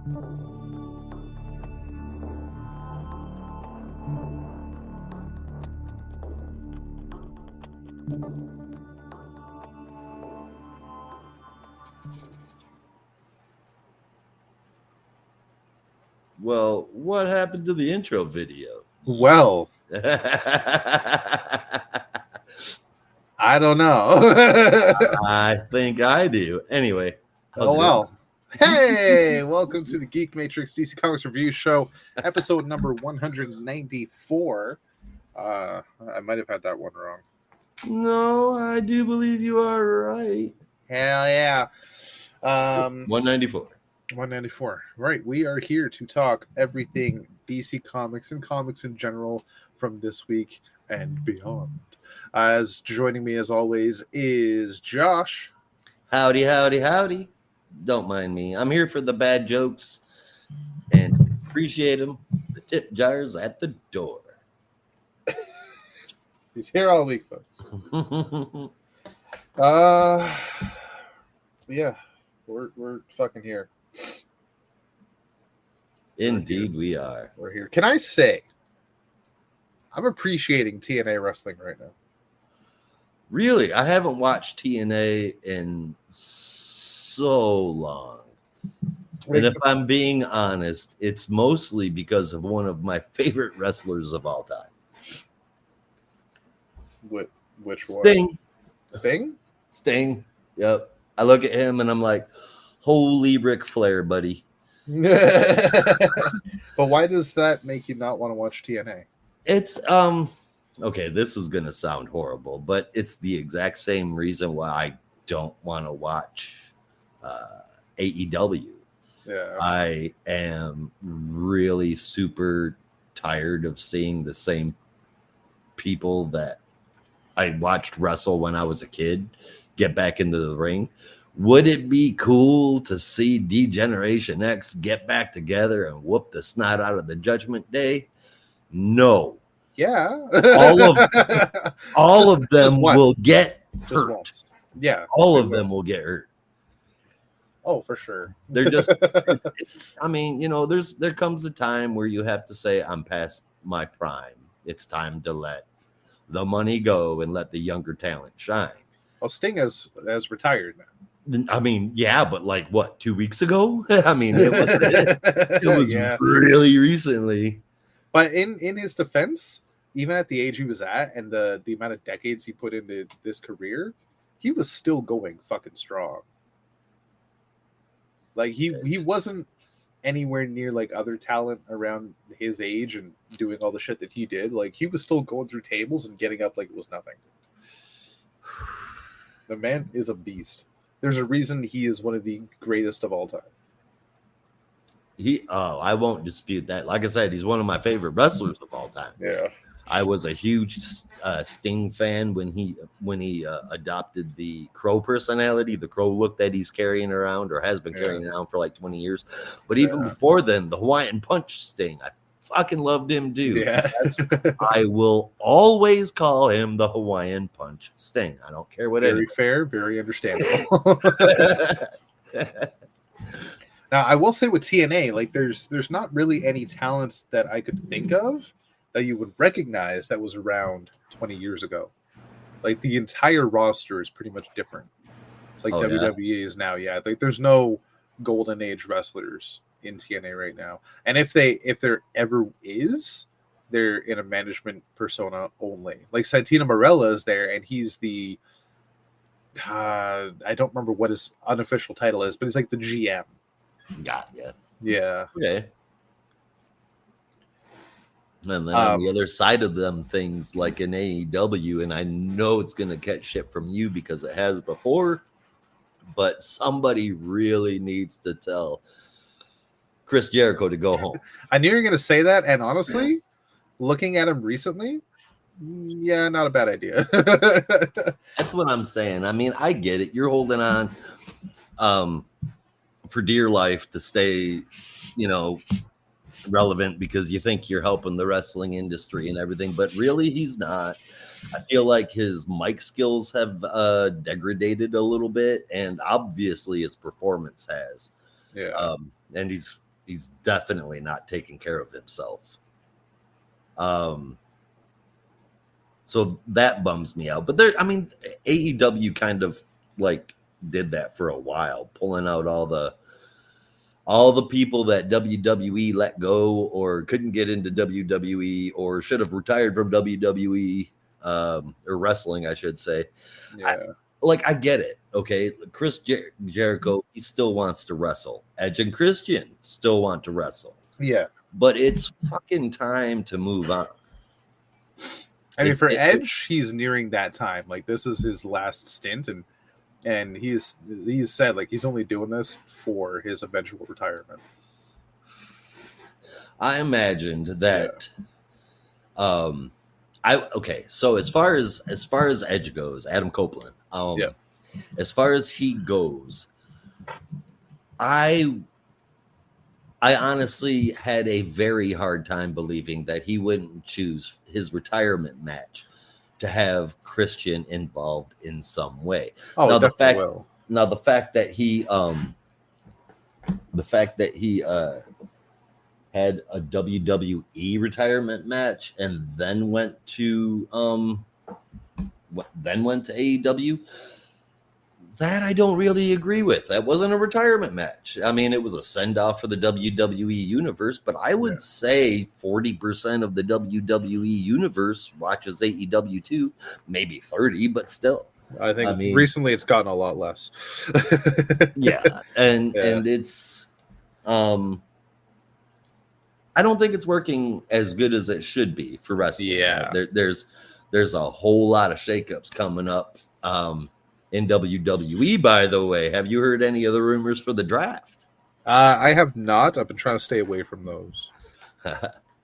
Well, what happened to the intro video? Well, I don't know. I think I do. Anyway. Oh, well. Hey, welcome to the Geek Matrix DC Comics Review Show, episode number 194. I might have had that one wrong. No, I do believe you are right. Hell yeah. 194. 194. Right. We are here to talk everything DC Comics and comics in general from this week and beyond. As joining me as always is Josh. Howdy, howdy, howdy. Don't mind me. I'm here for the bad jokes and appreciate them. The tip jars at the door. He's here all week, folks. Yeah, we're fucking here. Indeed, we are. We're here. Can I say, I'm appreciating TNA wrestling right now. Really? I haven't watched TNA in so long. And if I'm being honest, it's mostly because of one of my favorite wrestlers of all time. Which one? Sting. Sting? Yep. I look at him and I'm like, holy Ric Flair, buddy. But why does that make you not want to watch TNA? It's okay, this is gonna sound horrible, but it's the exact same reason why I don't want to watch AEW. Yeah. I am really super tired of seeing the same people that I watched wrestle when I was a kid get back into the ring. Would it be cool to see D-Generation X get back together and whoop the snot out of the Judgment Day? No. Yeah. all of them will get hurt. Yeah. All of them will get hurt. Oh, for sure. They're just I mean, you know, there comes a time where you have to say, I'm past my prime. It's time to let the money go and let the younger talent shine. Well, Sting has retired now. I mean, yeah, but like what, 2 weeks ago? I mean, it was yeah. Really recently. But in his defense, even at the age he was at and the amount of decades he put into this career, he was still going fucking strong. Like he wasn't anywhere near like other talent around his age and doing all the shit that he did. Like he was still going through tables and getting up like it was nothing. The man is a beast. There's a reason he is one of the greatest of all time. I won't dispute that. Like I said, he's one of my favorite wrestlers of all time. Yeah. I was a huge Sting fan when he adopted the Crow personality, the Crow look that he's carrying around or has been carrying around for like 20 years. But even before then, the Hawaiian Punch Sting, I fucking loved him too. Yeah. I will always call him the Hawaiian Punch Sting. I don't care what. Very fair, very understandable. Now, I will say with TNA, like there's not really any talents that I could think of that you would recognize that was around 20 years ago. Like the entire roster is pretty much different. It's like WWE is now, like there's no golden age wrestlers in TNA right now. And if there ever is, they're in a management persona only. Like Santino Marella is there, and he's the I don't remember what his unofficial title is, but he's like the GM. Got ya. Yeah. Okay. And then on the other side of them things, like in AEW, and I know it's going to catch shit from you because it has before, but somebody really needs to tell Chris Jericho to go home. I knew you were going to say that, and honestly, looking at him recently, yeah, not a bad idea. That's what I'm saying. I mean, I get it. You're holding on for dear life to stay, relevant because you think you're helping the wrestling industry and everything, but really he's not. I feel like his mic skills have degraded a little bit, and obviously his performance has. Yeah. And he's He's definitely not taking care of himself. So that bums me out. But there, I mean, AEW kind of like did that for a while, pulling out all the people that WWE let go or couldn't get into WWE or should have retired from WWE or wrestling, I should say. Yeah. I get it. Okay. Chris Jericho, he still wants to wrestle. Edge and Christian still want to wrestle. Yeah. But it's fucking time to move on. I mean, for Edge, he's nearing that time. Like, this is his last stint, and he's said like he's only doing this for his eventual retirement. I imagined that. So as far as Edge goes, Adam Copeland. As far as he goes, I honestly had a very hard time believing that he wouldn't choose his retirement match to have Christian involved in some way. Oh, now the fact that he had a WWE retirement match and then went to AEW. That I don't really agree with. That wasn't a retirement match. I mean, it was a send-off for the WWE universe, but I would say 40% of the WWE universe watches AEW too, maybe 30, but still. I think recently it's gotten a lot less. And it's I don't think it's working as good as it should be for wrestling. Yeah. There's a whole lot of shakeups coming up. In WWE, by the way, have you heard any of the rumors for the draft? I have not. I've been trying to stay away from those.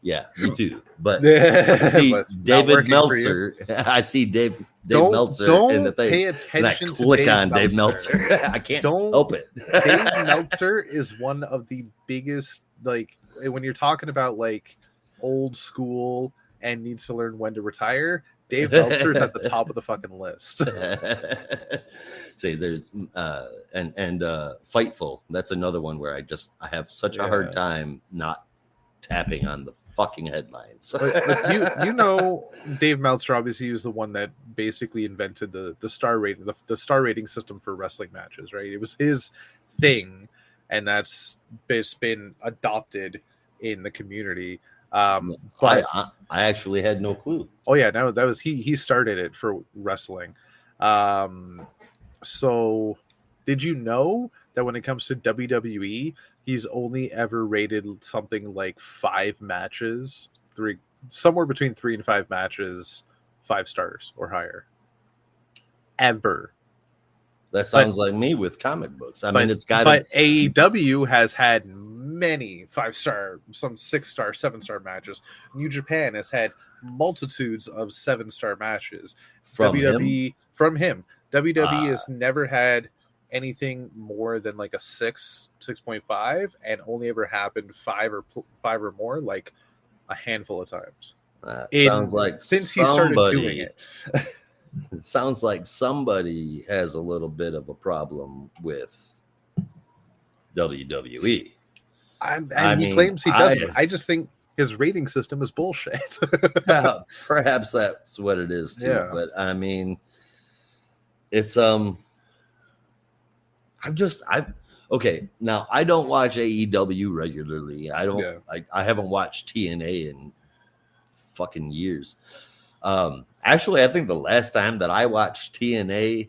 Yeah, me too. But I see David Meltzer. I see Dave Meltzer in the thing. Pay attention and I click to on Dave Meltzer. I can't help it. Dave Meltzer is one of the biggest, like, when you're talking about like old school and needs to learn when to retire. Dave Meltzer is at the top of the fucking list. See, there's and Fightful. That's another one where I have such a hard time not tapping on the fucking headlines. But you know, Dave Meltzer obviously was the one that basically invented the star rating, the star rating system for wrestling matches, right? It was his thing, and that's been adopted in the community. But I actually had no clue. Oh yeah, no, that was he started it for wrestling. So did you know that when it comes to WWE, he's only ever rated something like 5 matches, somewhere between 3 and 5 matches, 5 stars or higher. Ever. That sounds like me with comic books. But AEW has had many 5-star, some 6-star, 7-star matches. New Japan has had multitudes of 7-star matches. From him. WWE has never had anything more than like a 6.5, and only ever happened 5 or more, like a handful of times. Sounds like since he started doing it. It sounds like somebody has a little bit of a problem with WWE. He claims he doesn't. I just think his rating system is bullshit. Perhaps that's what it is too. Yeah. But I mean, it's okay. Now I don't watch AEW regularly. I haven't watched TNA in fucking years. Actually, I think the last time that I watched TNA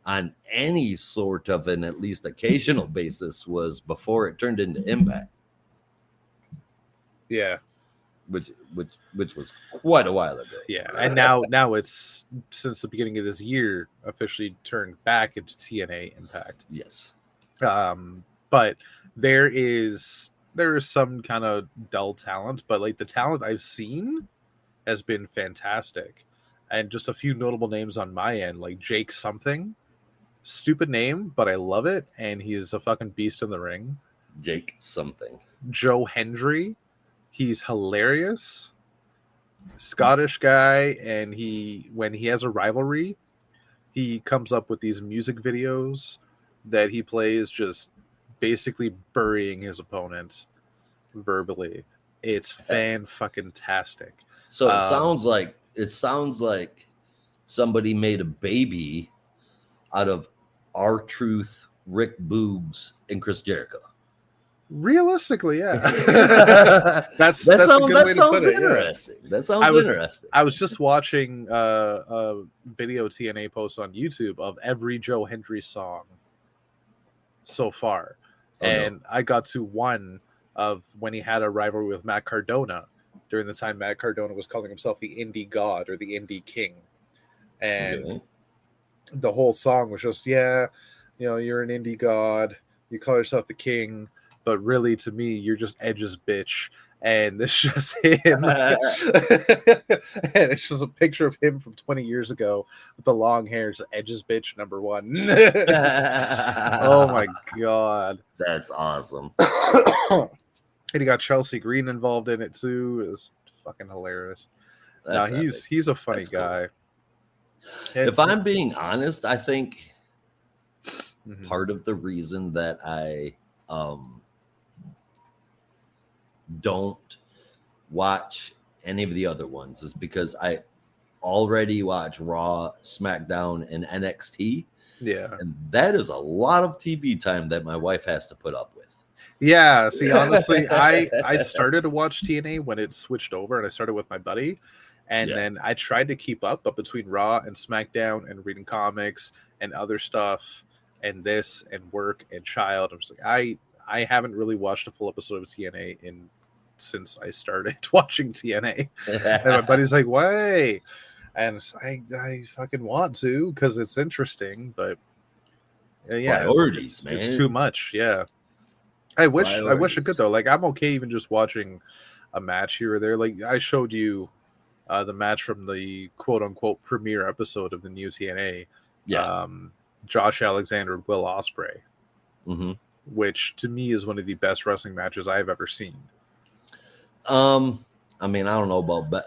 on any sort of an at least occasional basis was before it turned into Impact. Yeah, which was quite a while ago. Yeah, and now it's since the beginning of this year officially turned back into TNA Impact. Yes, but there is some kind of dull talent, but like the talent I've seen has been fantastic. And just a few notable names on my end, like Jake something. Stupid name, but I love it. And he is a fucking beast in the ring. Jake something. Joe Hendry. He's hilarious. Scottish guy. And when he has a rivalry, he comes up with these music videos that he plays just basically burying his opponent. verbally. It's fan-fucking-tastic. So it sounds like somebody made a baby out of R-Truth, Rick Boogs, and Chris Jericho. Realistically, yeah. that sounds interesting. Yeah. That sounds interesting. I was just watching a video TNA post on YouTube of every Joe Hendry song so far. I got to one of when he had a rivalry with Matt Cardona during the time Matt Cardona was calling himself the Indie God or the Indie King. And the whole song was just, you're an Indie God. You call yourself the King. But really, to me, you're just Edge's bitch. And this just him. And it's just a picture of him from 20 years ago with the long hair. It's Edge's bitch number 1. Oh, my God. That's awesome. And he got Chelsea Green involved in it, too. It was fucking hilarious. He's a funny guy. Cool. If I'm being honest, I think part of the reason that I don't watch any of the other ones is because I already watch Raw, SmackDown, and NXT. Yeah. And that is a lot of TV time that my wife has to put up with. Yeah. See, honestly, I started to watch TNA when it switched over, and I started with my buddy. And then I tried to keep up, but between Raw and SmackDown and reading comics and other stuff and this and work and child, I'm just like, I haven't really watched a full episode of TNA since I started watching TNA. And my buddy's like, why? And I fucking want to because it's interesting, but it's too much. Yeah. I wish I could though. Like, I'm okay even just watching a match here or there. Like, I showed you the match from the quote unquote premiere episode of the new TNA. Yeah. Josh Alexander, Will Ospreay, which to me is one of the best wrestling matches I've ever seen. I mean, I don't know about, but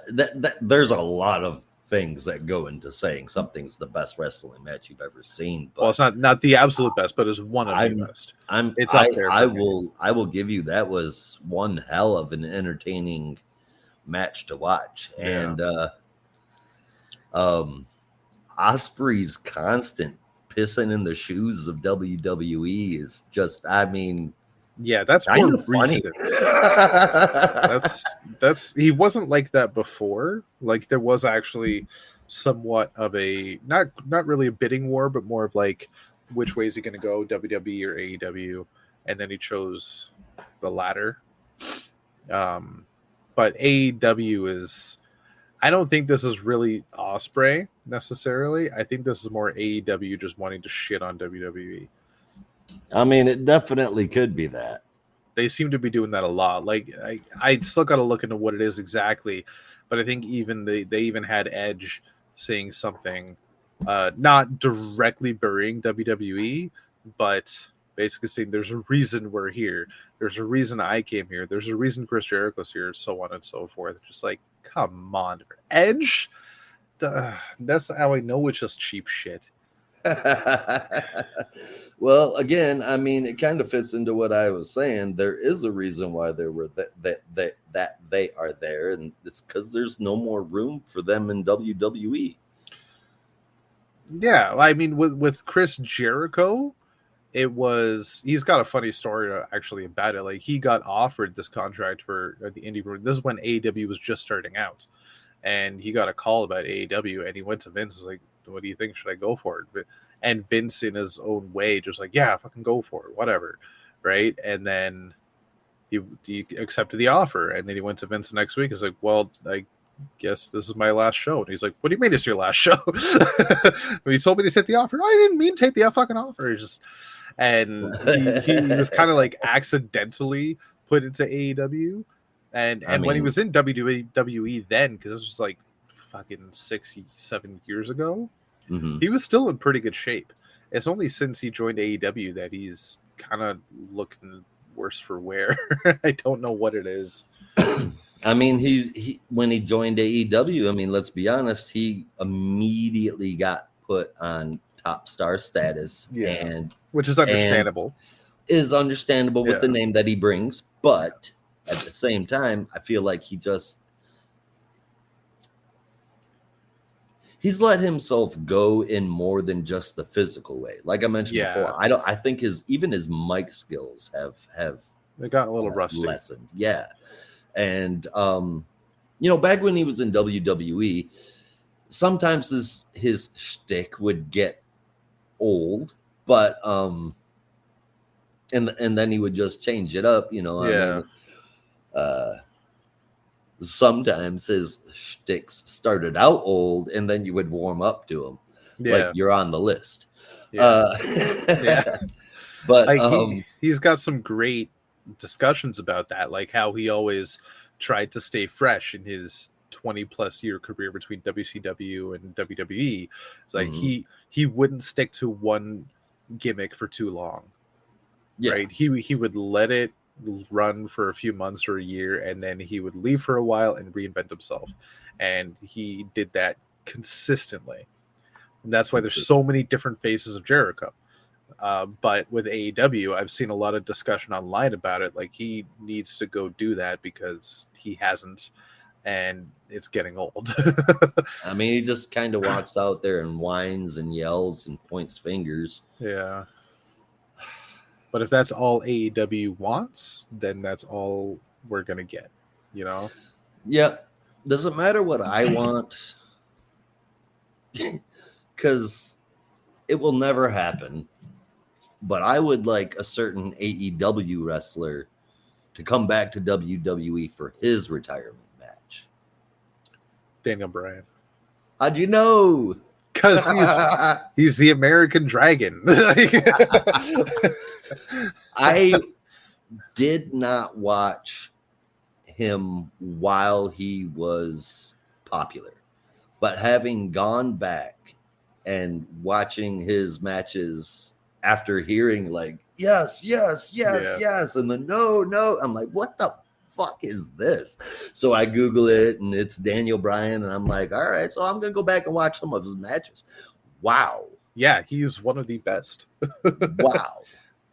there's a lot of things that go into saying something's the best wrestling match you've ever seen. But well, it's not the absolute best, but it's one of the best. It's up there. I will give you that was one hell of an entertaining match to watch, and Ospreay's constant pissing in the shoes of WWE is just, I mean, yeah, that's more recent. that's he wasn't like that before. Like, there was actually somewhat of a not really a bidding war, but more of like, which way is he going to go, WWE or AEW? And then he chose the latter. But AEW is, I don't think this is really Ospreay necessarily. I think this is more AEW just wanting to shit on WWE. I mean, it definitely could be that. They seem to be doing that a lot. Like, I still got to look into what it is exactly, but I think even they even had Edge saying something, not directly burying WWE, but basically saying there's a reason we're here. There's a reason I came here. There's a reason Chris Jericho's here, so on and so forth. Just like, come on, Edge. That's how I know it's just cheap shit. Well, again, I mean, it kind of fits into what I was saying. There is a reason why there were that they are there, and it's because there's no more room for them in WWE. Yeah, I mean, with Chris Jericho, he's got a funny story actually about it. Like, he got offered this contract for the indie group. This is when AEW was just starting out, and he got a call about AEW, and he went to Vince and was like, what do you think? Should I go for it? And Vince, in his own way, just like, yeah, fucking go for it, whatever, right? And then he accepted the offer, and then he went to Vince the next week. He's like, well, I guess this is my last show. And he's like, what do you mean it's your last show? He told me to take the offer. I didn't mean to take the fucking offer. And he was kind of like accidentally put into AEW. And when he was in WWE then, because this was like fucking 6-7 years ago, he was still in pretty good shape. It's only since he joined AEW that he's kind of looking worse for wear. I don't know what it is. I mean, he when he joined AEW, I mean, let's be honest, he immediately got put on top star status, which is understandable. With the name that he brings, but At the same time, I feel like he's let himself go in more than just the physical way. Like I mentioned before, I think his mic skills have they got a little rusty. Lessened. Yeah. And back when he was in WWE, sometimes his shtick would get old, but and then he would just change it up, I mean, sometimes his shticks started out old, and then you would warm up to him. Like you're on the list. Yeah. But like he's got some great discussions about that, like how he always tried to stay fresh in his 20 plus year career between WCW and WWE. It's like he wouldn't stick to one gimmick for too long. Right? He would let it run for a few months or a year, and then he would leave for a while and reinvent himself. And he did that consistently. And that's why there's so many different faces of Jericho. But with AEW, I've seen a lot of discussion online about it. Like, he needs to go do that because he hasn't, and it's getting old. I mean, he just kind of walks out there and whines and yells and points fingers. Yeah. But if that's all AEW wants, then that's all we're going to get, Yep. Doesn't matter what I want, because it will never happen. But I would like a certain AEW wrestler to come back to WWE for his retirement match. Daniel Bryan. How'd you know? Because he's the American Dragon. I did not watch him while he was popular, but having gone back and watching his matches after hearing like yes, and then no, I'm like, what the fuck is this? So I Google it, and it's Daniel Bryan, and I'm like, all right, so I'm gonna go back and watch some of his matches. Wow. Yeah, he's one of the best. Wow.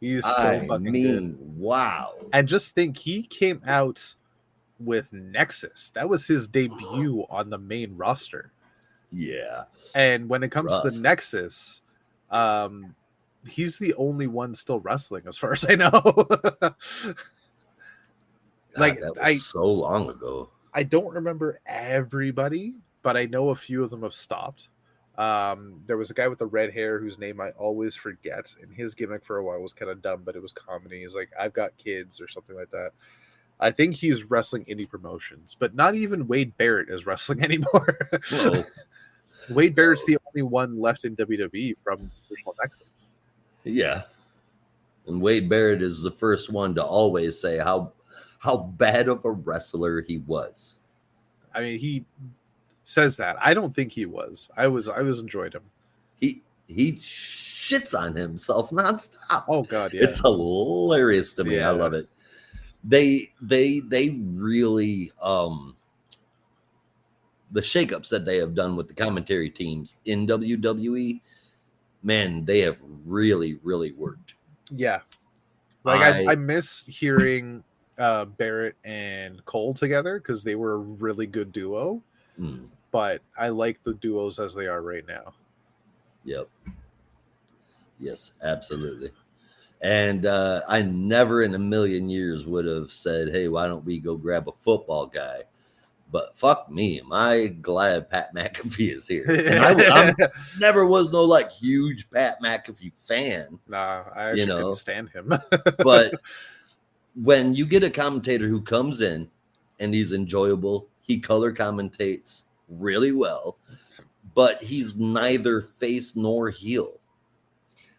He's so fucking good. Wow. And just think, he came out with Nexus. That was his debut on the main roster. Yeah. And when it comes to the Nexus, he's the only one still wrestling, as far as I know. God, that was so long ago. I don't remember everybody, but I know a few of them have stopped. There was a guy with the red hair whose name I always forget, and his gimmick for a while was kind of dumb, but it was comedy. He's like, I've got kids or something like that. I think he's wrestling indie promotions, but not even Wade Barrett is wrestling anymore. Wade Barrett's the only one left in WWE from Original Nexus. Yeah. And Wade Barrett is the first one to always say how bad of a wrestler he was. I mean, he says that. I don't think he was. I was enjoyed him. He shits on himself nonstop. Oh God, yeah. It's hilarious to me. Yeah. I love it. They really the shakeups that they have done with the commentary teams in WWE, man, they have really, really worked. Yeah. Like I miss hearing Barrett and Cole together because they were a really good duo. But I like the duos as they are right now. Yep. Yes, absolutely. And I never in a million years would have said, hey, why don't we go grab a football guy? But fuck me, am I glad Pat McAfee is here. And I never was no like huge Pat McAfee fan. Nah, I actually couldn't stand him. But when you get a commentator who comes in and he's enjoyable, he color commentates really well, but he's neither face nor heel.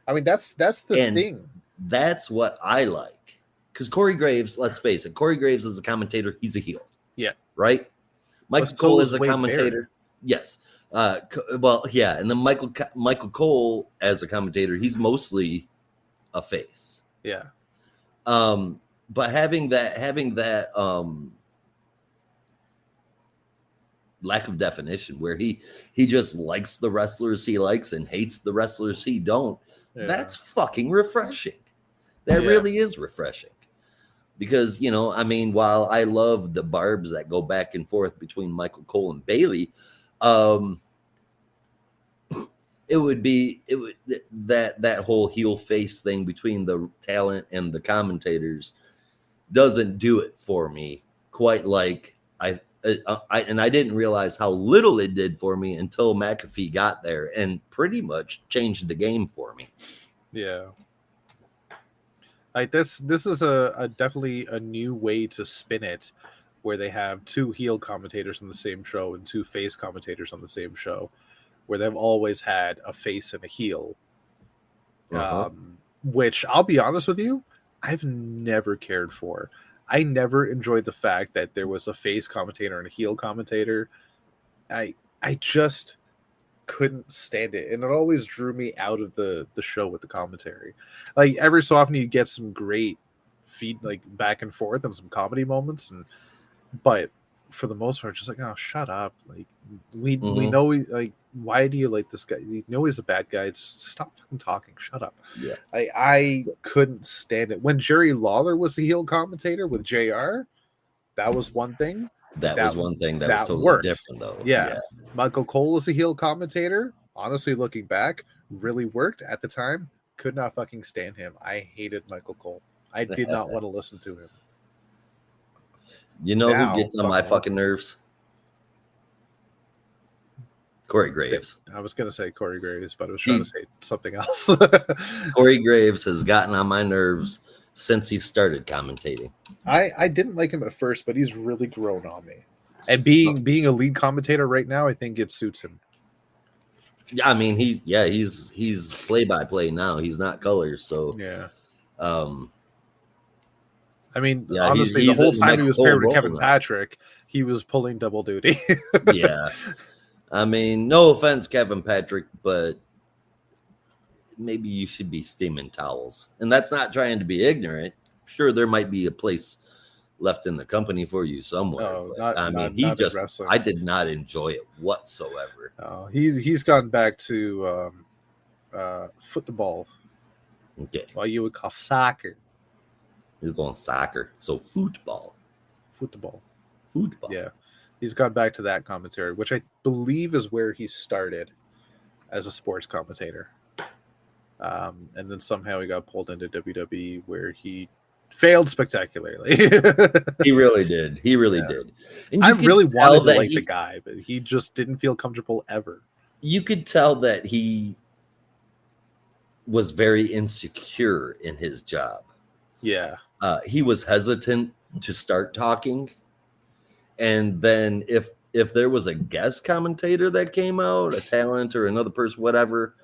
I mean, that's the thing. That's what I like. Because Corey Graves, let's face it, Corey Graves is a commentator. He's a heel. Yeah. Right? Michael Cole is a commentator. Barrett. Yes. Well, yeah. And then Michael Cole as a commentator, he's mostly a face. Yeah. But having that lack of definition where he just likes the wrestlers he likes and hates the wrestlers he don't, that's fucking refreshing. That really is refreshing. because, you know, I mean, while I love the barbs that go back and forth between Michael Cole and Bailey, it would that whole heel face thing between the talent and the commentators doesn't do it for me quite like I didn't realize how little it did for me until McAfee got there and pretty much changed the game for me. Yeah. Like this is a definitely a new way to spin it, where they have two heel commentators on the same show and two face commentators on the same show, where they've always had a face and a heel. Which I'll be honest with you, I've never cared for. I never enjoyed the fact that there was a face commentator and a heel commentator. I just couldn't stand it, and it always drew me out of the show with the commentary. Like every so often you get some great feed, like back and forth, and some comedy moments, but for the most part, just like, oh, shut up! Like we know like, why do you like this guy? You know he's a bad guy. Just stop fucking talking. Shut up. Yeah, I couldn't stand it when Jerry Lawler was the heel commentator with JR. That was one thing. That was one thing that was totally worked. different, though. Yeah. Michael Cole as a heel commentator, honestly, looking back, really worked at the time. Could not fucking stand him. I hated Michael Cole. I did not want to listen to him. You know who gets on my fucking nerves? Corey Graves. I was going to say Corey Graves, but I was trying to say something else. Corey Graves has gotten on my nerves since he started commentating. I didn't like him at first, but he's really grown on me. And being a lead commentator right now, I think it suits him. Yeah, I mean he's play by play now. He's not color, so yeah. I mean, honestly, the whole time he was paired with Kevin Patrick, he was pulling double duty. Yeah. I mean, no offense, Kevin Patrick, but maybe you should be steaming towels. And that's not trying to be ignorant. Sure, there might be a place left in the company for you somewhere. I did not enjoy it whatsoever. He's gone back to football. Okay. What you would call soccer. He's going soccer. So football. Yeah. He's gone back to that commentary, which I believe is where he started as a sports commentator. And then somehow he got pulled into WWE, where he failed spectacularly. He really did. And I really wanted to like the guy, but he just didn't feel comfortable ever. You could tell that he was very insecure in his job. Yeah. He was hesitant to start talking. And then if there was a guest commentator that came out, a talent or another person, whatever,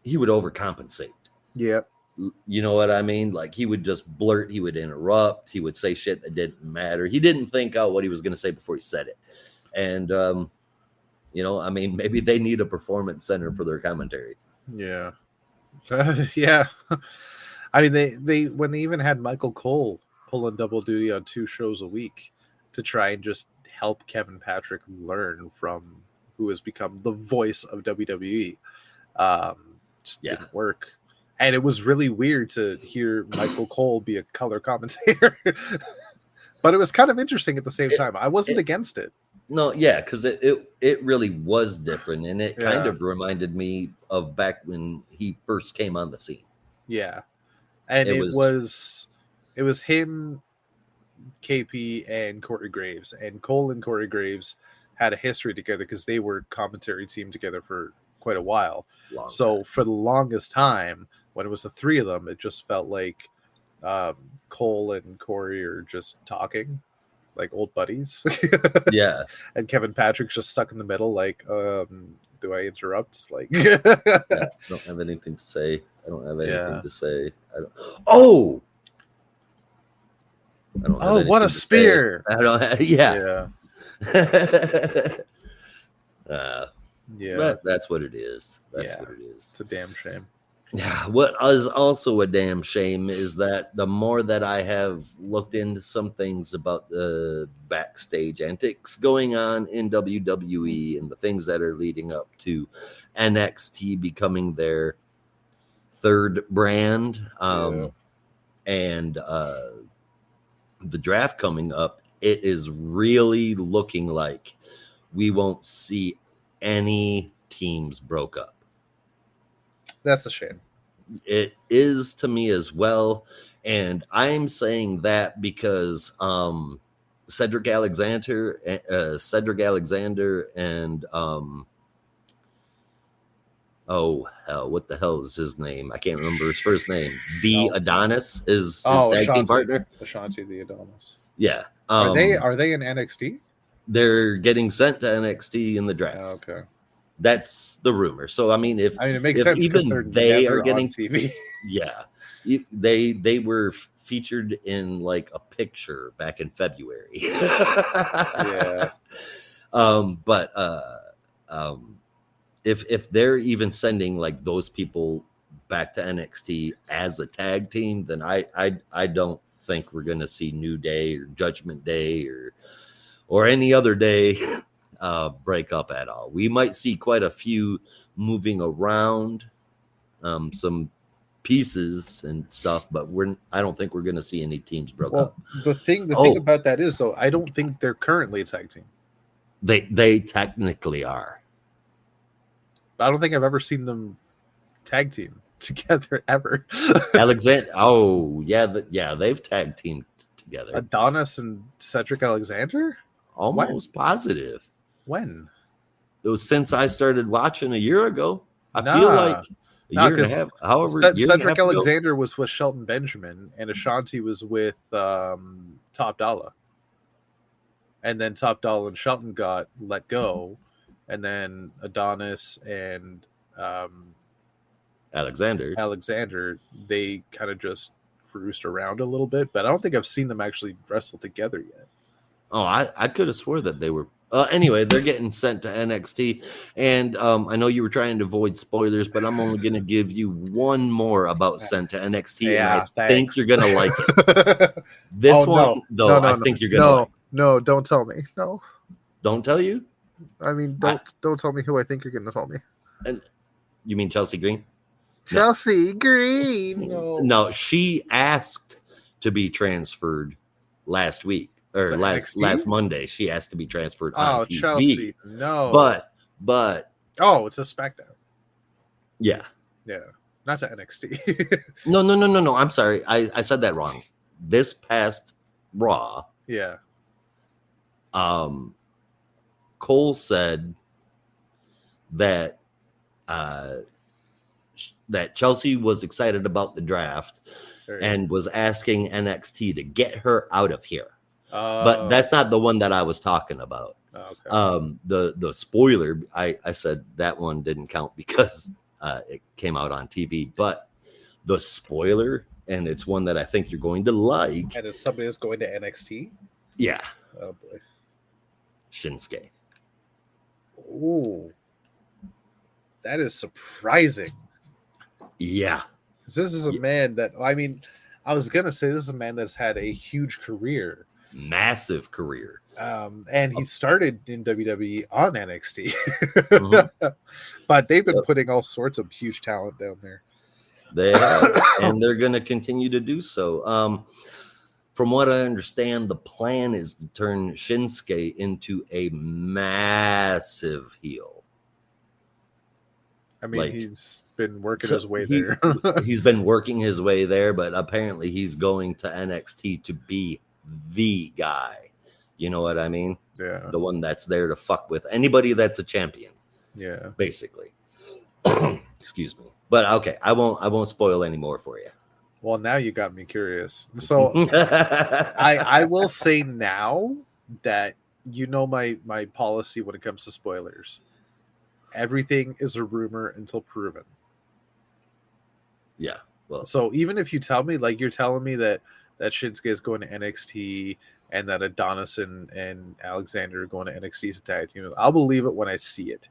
he would overcompensate. Yeah. You know what I mean? Like he would just blurt, he would interrupt, he would say shit that didn't matter. He didn't think out what he was going to say before he said it. And, you know, I mean, maybe they need a performance center for their commentary. Yeah. Yeah. I mean, they when they even had Michael Cole pulling double duty on 2 shows a week to try and just help Kevin Patrick learn from who has become the voice of WWE. Just didn't work. And it was really weird to hear Michael Cole be a color commentator. But it was kind of interesting at the same time. I wasn't against it. No, yeah, because it really was different. And it kind of reminded me of back when he first came on the scene. Yeah. And it was him, KP, and Corey Graves. And Cole and Corey Graves had a history together because they were commentary team together for quite a while. So for the longest time, when it was the 3 of them, it just felt like Cole and Corey are just talking like old buddies. Yeah. And Kevin Patrick's just stuck in the middle, like, do I interrupt? Like, I don't have anything to say. I don't have anything to say. Oh, what a spear! I don't have, yeah. That's what it is. That's what it is. It's a damn shame. Yeah. What is also a damn shame is that the more that I have looked into some things about the backstage antics going on in WWE and the things that are leading up to NXT becoming their 3rd brand, and the draft coming up, it is really looking like we won't see any teams broke up. That's a shame. It is to me as well. And I'm saying that because Cedric Alexander and oh hell, what the hell is his name? I can't remember his first name. The Adonis is his tag team partner. Ashanti the Adonis. Yeah. Are they in NXT? They're getting sent to NXT in the draft. Oh, okay. That's the rumor. So I mean, if it makes if sense even they are getting on TV. Yeah. They were featured in like a picture back in February. Yeah. But if they're even sending like those people back to NXT as a tag team, then I don't think we're gonna see New Day or Judgment Day or any other day break up at all. We might see quite a few moving around, some pieces and stuff, but I don't think we're going to see any teams broke up. The thing about that is, though, I don't think they're currently a tag team. They technically are. I don't think I've ever seen them tag team together ever. Alexander. Oh yeah, they've tag teamed together. Adonis and Cedric Alexander. Almost positive. When? It was since I started watching a year ago. I feel like a year and a half. However, Cedric Alexander was with Shelton Benjamin, and Ashanti was with Top Dollar. And then Top Dollar and Shelton got let go, and then Adonis and Alexander, they kind of just cruised around a little bit, but I don't think I've seen them actually wrestle together yet. Oh, I could have swore that they were. Anyway, they're getting sent to NXT, and I know you were trying to avoid spoilers, but I'm only going to give you one more about sent to NXT, yeah, and I think you're going to like it. I think you're going to like. No, don't tell me. No. Don't tell you? I mean, don't tell me who I think you're going to tell me. And you mean Chelsea Green? Chelsea Green. No, she asked to be transferred last week. Or last Monday, she asked to be transferred on TV. Chelsea, no. But it's a SmackDown. Yeah, not to NXT. No. I'm sorry, I said that wrong. This past Raw, yeah. Cole said that that Chelsea was excited about the draft and was asking NXT to get her out of here. But that's not the one that I was talking about. Okay. The spoiler, I said that one didn't count because it came out on TV. But the spoiler, and it's one that I think you're going to like. And it's somebody that's going to NXT? Yeah. Oh, boy. Shinsuke. Ooh. That is surprising. Yeah. This is a man that, I was going to say this is a man that's had a huge career. Massive career. And he started in WWE on NXT. Mm-hmm. But they've been putting all sorts of huge talent down there. They have, and they're going to continue to do so. From what I understand, the plan is to turn Shinsuke into a massive heel. He's been working his way there. He's been working his way there, but apparently he's going to NXT to be the guy. You know what I mean? Yeah. The one that's there to fuck with anybody that's a champion. Yeah. Basically. Excuse me. But okay, I won't spoil any more for you. Well, now you got me curious. So I will say now that my policy when it comes to spoilers. Everything is a rumor until proven. Yeah. Well, so even if you tell me, like you're telling me that Shinsuke is going to NXT and that Adonis and Alexander are going to NXT as a tag team, I'll believe it when I see it.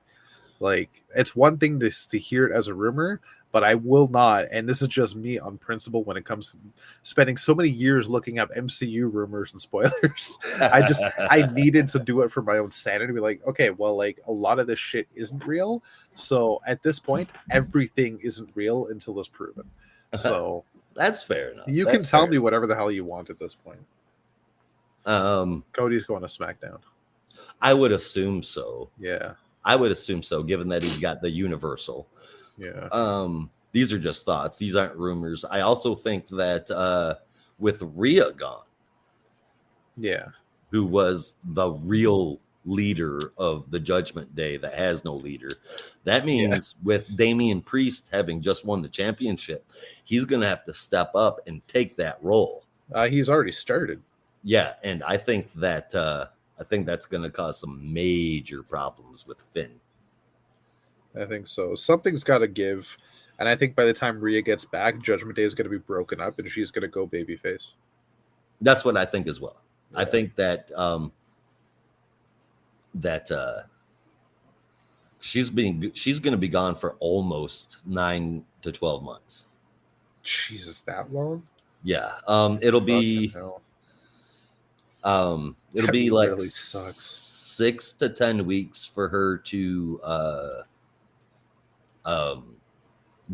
Like, it's one thing to hear it as a rumor, but I will not, and this is just me on principle when it comes to spending so many years looking up MCU rumors and spoilers. I needed to do it for my own sanity. Be like, okay, well, like a lot of this shit isn't real. So at this point, everything isn't real until it's proven. So That's fair enough. You can tell me whatever the hell you want at this point. Cody's going to SmackDown. I would assume so. Yeah. I would assume so, given that he's got the Universal. Yeah. These are just thoughts. These aren't rumors. I also think that with Rhea gone, yeah, who was the real leader of the Judgment Day that has no leader, that means with Damian Priest having just won the championship, he's going to have to step up and take that role. He's already started. Yeah, and I think that that's going to cause some major problems with Finn. I think so. Something's got to give, and I think by the time Rhea gets back, Judgment Day is going to be broken up, and she's going to go babyface. That's what I think as well. Yeah. I think that she's going to be gone for almost 9 to 12 months. Jesus, that long? Yeah. It'll be like really 6 to 10 weeks for her to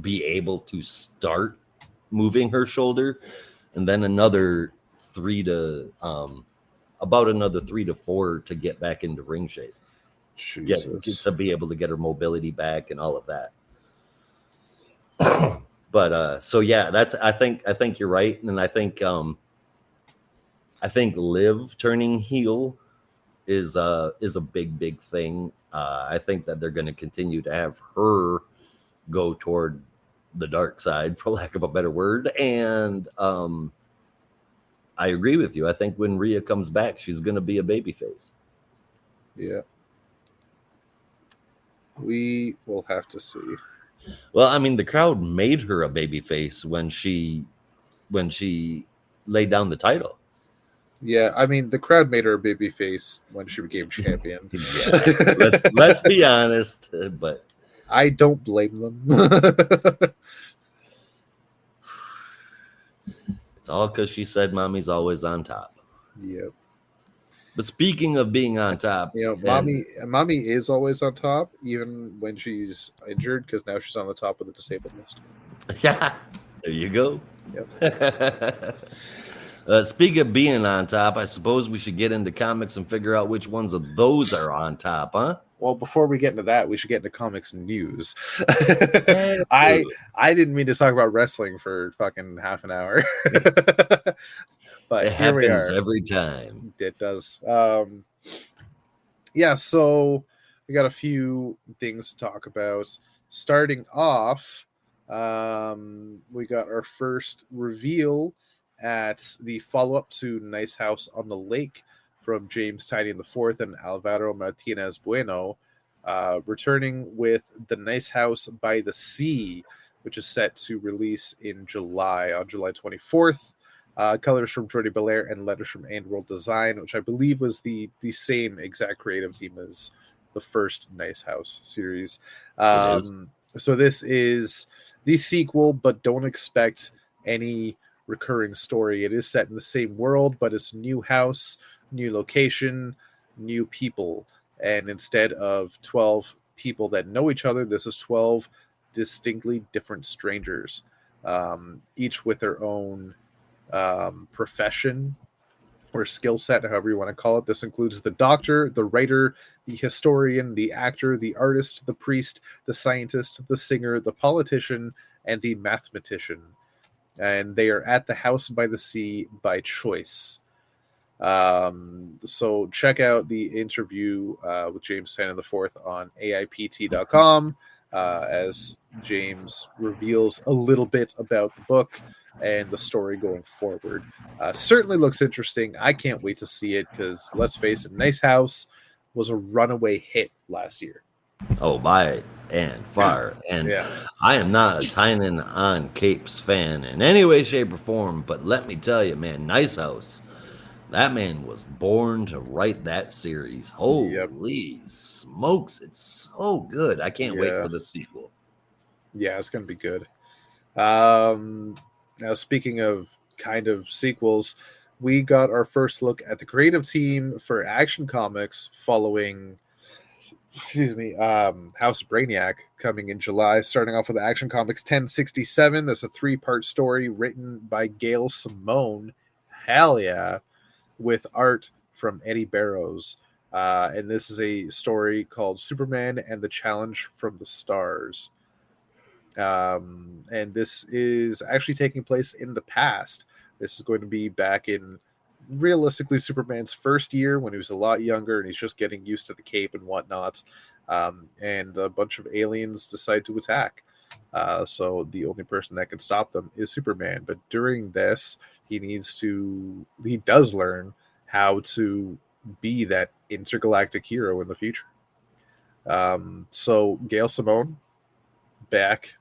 be able to start moving her shoulder, and then another 3 to 4 to get back into ring shape. To be able to get her mobility back and all of that. But so yeah, I think you're right, and I think Liv turning heel is a big thing. I think that they're going to continue to have her go toward the dark side, for lack of a better word. And I agree with you. I think when Rhea comes back, she's going to be a babyface. Yeah. We will have to see. Well, I mean, the crowd made her a babyface when she laid down the title. Yeah, I mean, the crowd made her a babyface when she became champion. Yeah, let's be honest, but I don't blame them. It's all because she said mommy's always on top. Yep. But speaking of being on top, mommy is always on top, even when she's injured, because now she's on the top of the disabled list. Yeah, there you go. Yep. Speaking of being on top, I suppose we should get into comics and figure out which ones of those are on top, huh? Well, before we get into that, we should get into comics news. I didn't mean to talk about wrestling for fucking half an hour. But it here we happens are. Every time. It does. Yeah, so we got a few things to talk about. Starting off, we got our first reveal at the follow-up to Nice House on the Lake from James Tynion IV and Alvaro Martinez Bueno, returning with The Nice House by the Sea, which is set to release on July 24th. Colors from Jordi Belair and letters from And World Design, which I believe was the same exact creative team as the first Nice House series. So this is the sequel, but don't expect any recurring story. It is set in the same world, but it's a new house, new location, new people. And instead of 12 people that know each other, this is 12 distinctly different strangers, each with their own profession or skill set, however you want to call it. This includes the doctor, the writer, the historian, the actor, the artist, the priest, the scientist, the singer, the politician, and the mathematician. And they are at the house by the sea by choice. So check out the interview with James Tynion IV on AIPT.com as James reveals a little bit about the book and the story going forward. Certainly looks interesting. I can't wait to see it because, let's face it, Nice House was a runaway hit last year. Oh, by and far. And yeah. I am not a Tynion on Capes fan in any way, shape, or form, but let me tell you, man, Nice House, that man was born to write that series. Holy smokes, it's so good. I can't wait for the sequel. Yeah, it's going to be good. Now, speaking of kind of sequels, we got our first look at the creative team for Action Comics following excuse me, House of Brainiac coming in July, starting off with Action Comics 1067. There's a 3-part story written by Gail Simone. Hell yeah. With art from Eddie Barrows. And this is a story called Superman and the Challenge from the Stars. And this is actually taking place in the past. This is going to be back in realistically Superman's first year when he was a lot younger and he's just getting used to the cape and whatnot. And a bunch of aliens decide to attack. So the only person that can stop them is Superman. But during this, he does learn how to be that intergalactic hero in the future. So Gail Simone back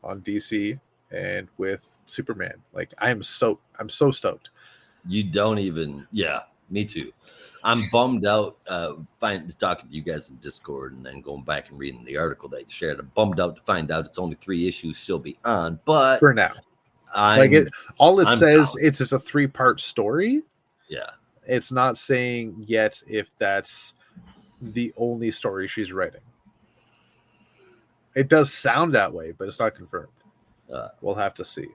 on DC and with Superman. Like, I'm stoked. I'm so stoked. You don't even, yeah, me too. I'm bummed out talking to you guys in Discord and then going back and reading the article that you shared. I'm bummed out to find out it's only 3 issues she'll be on, but for now, all it says it's just a 3-part story. Yeah, it's not saying yet if that's the only story she's writing. It does sound that way, but it's not confirmed. We'll have to see.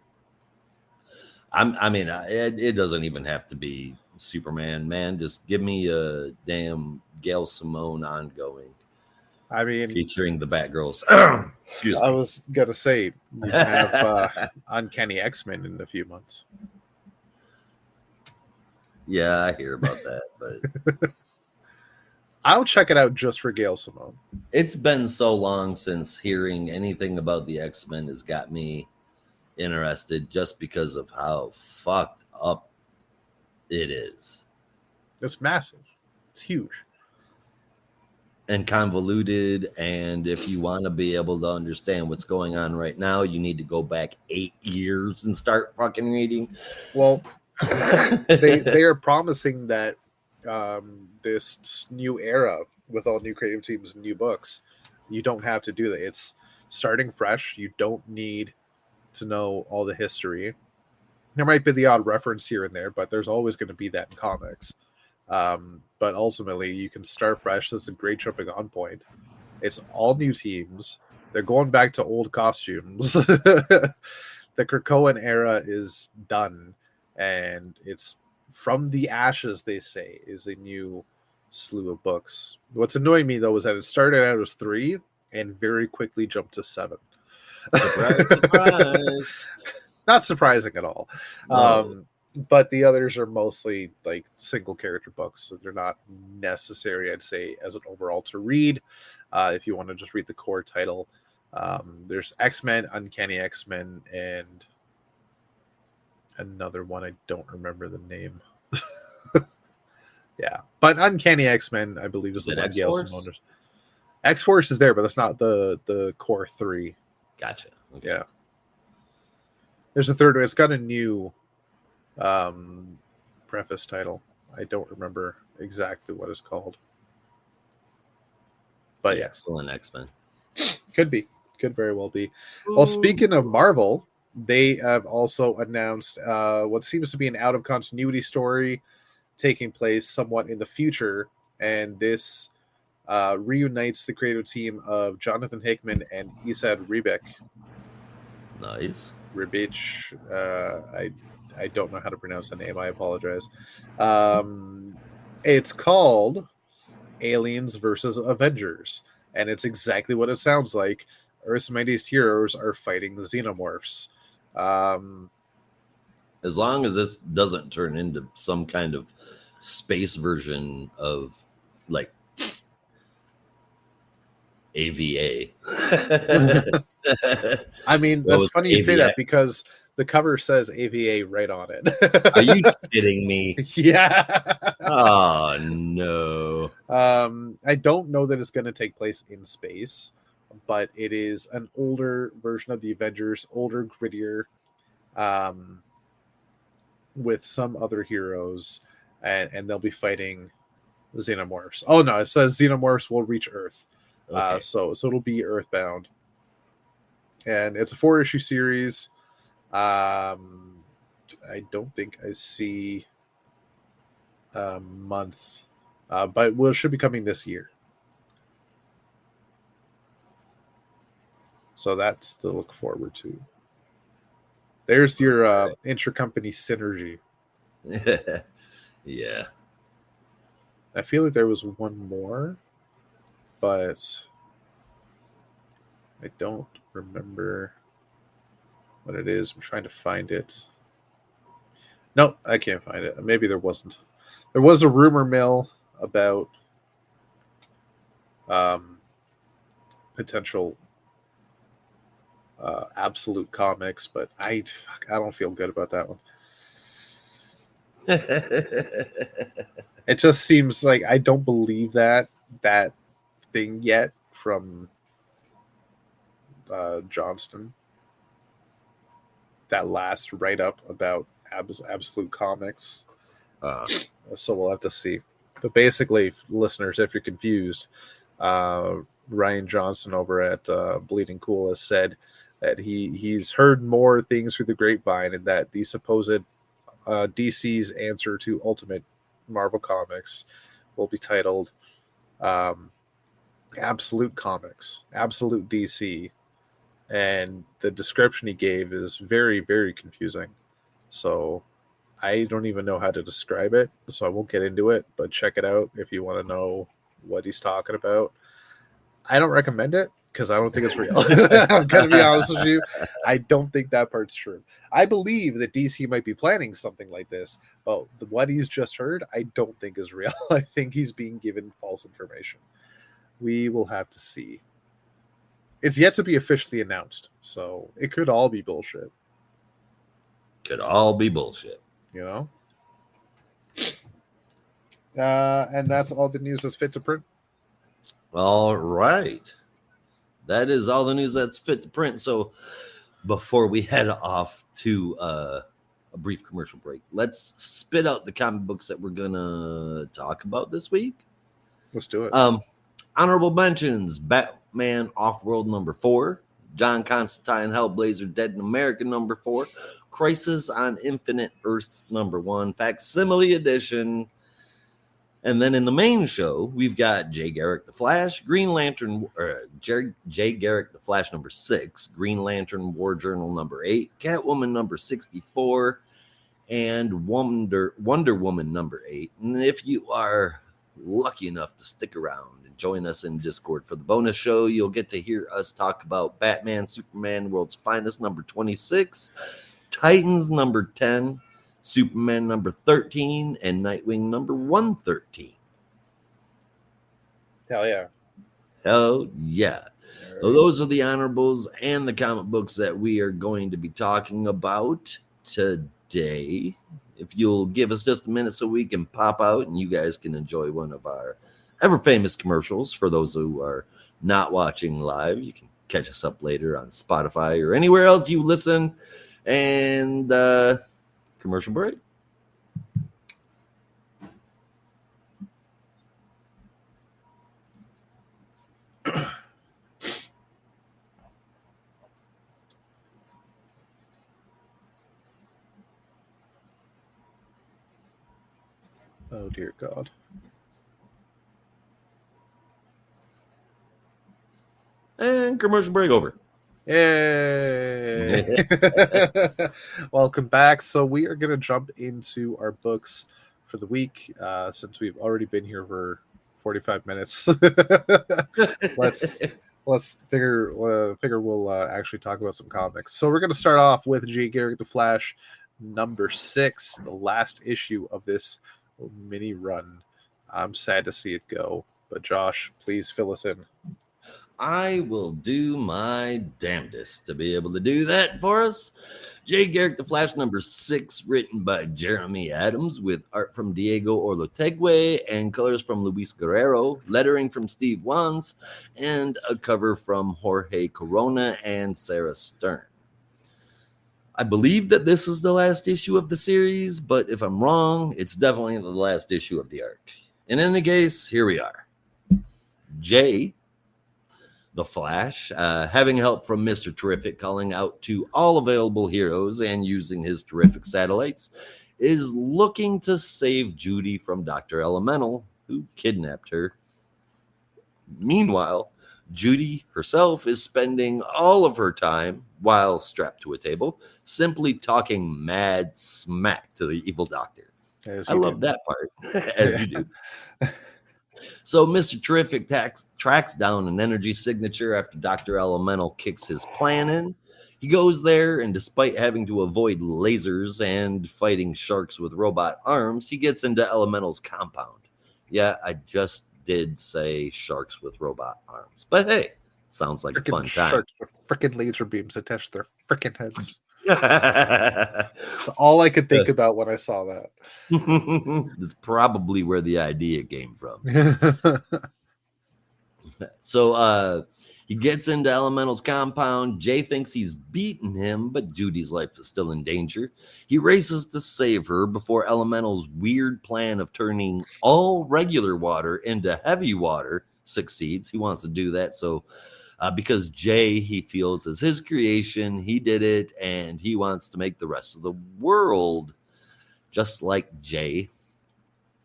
It doesn't even have to be Superman, man. Just give me a damn Gail Simone ongoing. I mean, featuring the Batgirls. Excuse me. I was gonna say you have Uncanny X-Men in a few months. Yeah, I hear about that, but I'll check it out just for Gail Simone. It's been so long since hearing anything about the X-Men has got me interested just because of how fucked up it is. It's massive. It's huge. And convoluted, and if you want to be able to understand what's going on right now, you need to go back 8 years and start fucking reading. Well, they are promising that this new era with all new creative teams and new books, you don't have to do that. It's starting fresh. You don't need to know all the history. There might be the odd reference here and there, but there's always going to be that in comics. But ultimately, you can start fresh. That's a great jumping on point. It's all new teams. They're going back to old costumes. The Krakoan era is done, and it's from the ashes, they say, is a new slew of books. What's annoying me, though, is that it started out as 3 and very quickly jumped to 7. Surprise, surprise. Not surprising at all. No. But the others are mostly like single character books, so they're not necessary, I'd say, as an overall to read. If you want to just read the core title, there's X-Men, Uncanny X-Men, and another one I don't remember the name. Yeah, but Uncanny X-Men, I believe, is the one Gail Simone. X-Force is there, but that's not the core 3. Gotcha. Okay. Yeah. There's a third one. It's got a new preface title. I don't remember exactly what it's called. But yeah. Excellent X-Men. Could very well be. Well, speaking of Marvel, they have also announced what seems to be an out of continuity story taking place somewhat in the future, and this reunites the creative team of Jonathan Hickman and Esad Ribic. Nice. Ribic. I don't know how to pronounce the name. I apologize. It's called Aliens versus Avengers, and it's exactly what it sounds like. Earth's mightiest heroes are fighting the xenomorphs. As long as this doesn't turn into some kind of space version of like AVA. I mean, that's funny you say that because the cover says AVA right on it. Are you kidding me? Yeah. Oh, no. I don't know that it's going to take place in space, but it is an older version of the Avengers, older, grittier, with some other heroes, and they'll be fighting xenomorphs. Oh, no, it says xenomorphs will reach Earth. Okay. So it'll be Earthbound. And it's a 4-issue series. I don't think I see a month, but it should be coming this year. So that's to look forward to. There's your intercompany synergy. Yeah. I feel like there was one more, but I don't remember what it is. I'm trying to find it. No, I can't find it. Maybe there wasn't. There was a rumor mill about potential Absolute Comics, but I don't feel good about that one. It just seems like I don't believe that thing yet from Johnston. That last write up about Absolute Comics. So we'll have to see. But basically, listeners, if you're confused, Ryan Johnson over at Bleeding Cool has said that he's heard more things through the grapevine, and that the supposed DC's answer to Ultimate Marvel Comics will be titled Absolute Comics, Absolute DC. And the description he gave is very, very confusing. So I don't even know how to describe it, so I won't get into it, but check it out if you want to know what he's talking about. I don't recommend it because I don't think it's real. I'm going to be honest with you. I don't think that part's true. I believe that DC might be planning something like this, but what he's just heard, I don't think is real. I think he's being given false information. We will have to see. It's yet to be officially announced, so it could all be bullshit. Could all be bullshit. You know? And that's all the news that's fit to print. All right. That is all the news that's fit to print. So before we head off to a brief commercial break, let's spit out the comic books that we're going to talk about this week. Let's do it. Honorable mentions: Batman Off-World #4, John Constantine Hellblazer Dead in America #4, Crisis on Infinite Earths #1, Facsimile Edition. And then in the main show, we've got Jay Garrick the Flash, Green Lantern, Jay Garrick the Flash #6, Green Lantern War Journal #8, Catwoman #64, and Wonder Woman #8. And if you are lucky enough to stick around and join us in Discord for the bonus show, you'll get to hear us talk about Batman, Superman, World's Finest #26, Titans #10, Superman #13, and Nightwing #113. Hell yeah. Hell yeah. So those are the honorables and the comic books that we are going to be talking about today. If you'll give us just a minute so we can pop out and you guys can enjoy one of our ever famous commercials. For those who are not watching live, you can catch us up later on Spotify or anywhere else you listen. And commercial break. Oh, dear God. And commercial break over. Yay! Welcome back. So we are going to jump into our books for the week, since we've already been here for 45 minutes. let's figure we'll actually talk about some comics. So we're going to start off with Jay Garrick the Flash #6, the last issue of this mini run. I'm sad to see it go, but Josh, please fill us in. I will do my damnedest to be able to do that for us. Jay Garrick the Flash #6, written by Jeremy Adams, with art from Diego Orlotegue and colors from Luis Guerrero, lettering from Steve Wands, and a cover from Jorge Corona and Sarah Stern. I believe that this is the last issue of the series, but if I'm wrong, it's definitely the last issue of the arc. In any case, here we are. Jay the Flash, having help from Mr. Terrific, calling out to all available heroes and using his terrific satellites, is looking to save Judy from Dr. Elemental, who kidnapped her. Meanwhile, Judy herself is spending all of her time, while strapped to a table, simply talking mad smack to the evil doctor. As I you love do. that part, as you do. So Mr. Terrific tracks down an energy signature after Dr. Elemental kicks his plan in. He goes there, and despite having to avoid lasers and fighting sharks with robot arms, he gets into Elemental's compound. Yeah, I just did say sharks with robot arms. But hey, sounds like a fun time. Sharks with freaking laser beams attached to their freaking heads. That's all I could think about when I saw that. That's probably where the idea came from. So he gets into Elemental's compound. Jay thinks he's beaten him, but Judy's life is still in danger. He races to save her before Elemental's weird plan of turning all regular water into heavy water succeeds. He wants to do that because Jay, he feels, is his creation. He did it, and he wants to make the rest of the world just like Jay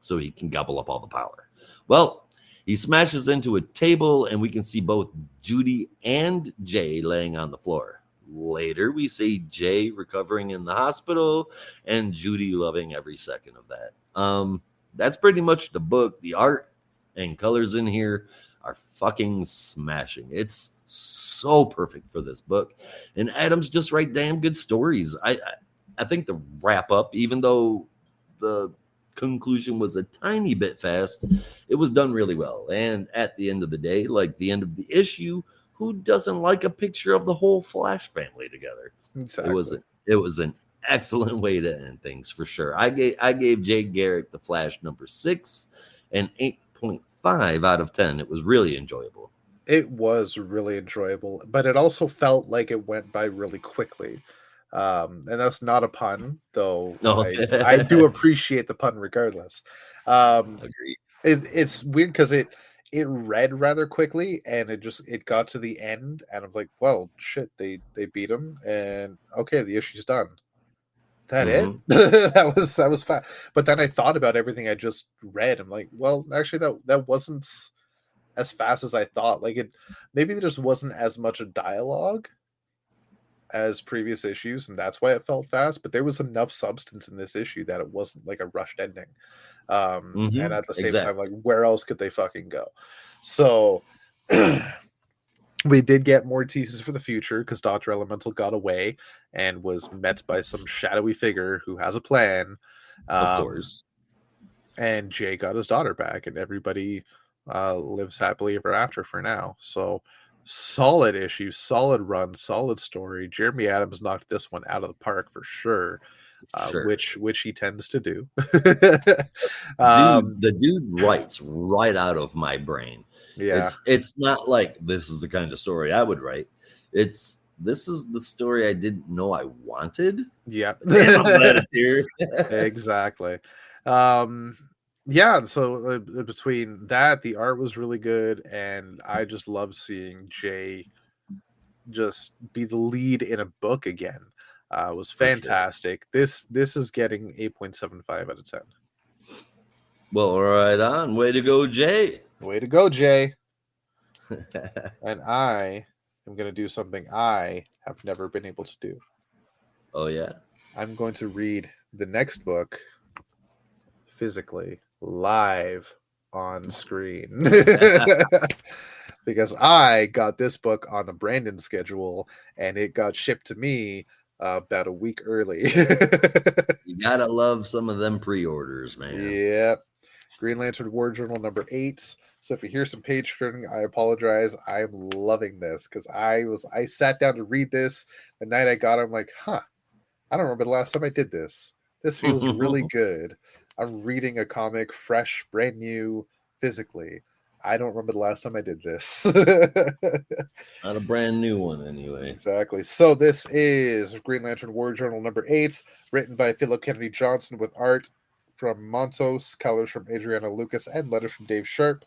so he can gobble up all the power. Well, he smashes into a table, and we can see both Judy and Jay laying on the floor. Later, we see Jay recovering in the hospital and Judy loving every second of that. That's pretty much the book. The art and colors in here are fucking smashing. It's so perfect for this book. And Adams just write damn good stories. I think the wrap up, even though the conclusion was a tiny bit fast, it was done really well. And at the end of the day, like the end of the issue, who doesn't like a picture of the whole Flash family together? Exactly. It was an excellent way to end things, for sure. I gave Jay Garrick the Flash number 6 and 8.5 out of 10. It was really enjoyable. It was really enjoyable, but it also felt like it went by really quickly. And that's not a pun, though. No. I do appreciate the pun regardless. Agreed. It's weird because it read rather quickly, and it got to the end, and I'm like, well, shit, they beat him, and okay, the issue's done. Is that it? that was fast. But then I thought about everything I just read. I'm like, well, actually, that wasn't as fast as I thought. Like maybe there just wasn't as much of dialogue as previous issues, and that's why it felt fast. But there was enough substance in this issue that it wasn't like a rushed ending. And at the same time, like, where else could they fucking go? So we did get more teases for the future because Dr. Elemental got away and was met by some shadowy figure who has a plan. Of course. And Jay got his daughter back, and everybody lives happily ever after for now. So solid issue, solid run, solid story. Jeremy Adams knocked this one out of the park for sure. Which he tends to do. The dude writes right out of my brain. Yeah, it's not like this is the kind of story I would write. This is the story I didn't know I wanted. Yeah, and I'm glad it's here. Exactly. Yeah, so between that, the art was really good, and I just love seeing Jay just be the lead in a book again. It was fantastic. Sure. This is getting 8.75 out of 10. Well, right on. Way to go, Jay. Way to go, Jay. And I am going to do something I have never been able to do. Oh, yeah? I'm going to read the next book physically, live on screen. Because I got this book on the Brandon schedule, and it got shipped to me about a week early. You gotta love some of them pre-orders, man. Yeah. Green Lantern War Journal number 8. So if you hear some page turning, I apologize. I'm loving this because I sat down to read this the night I got it. I'm like, I don't remember the last time I did this. This feels really good. I'm reading a comic fresh, brand new, physically. I don't remember the last time I did this. Not a brand new one, anyway. Exactly. So this is Green Lantern War Journal number 8, written by Philip Kennedy Johnson with art from Montos, colors from Adriana Lucas, and letters from Dave Sharp,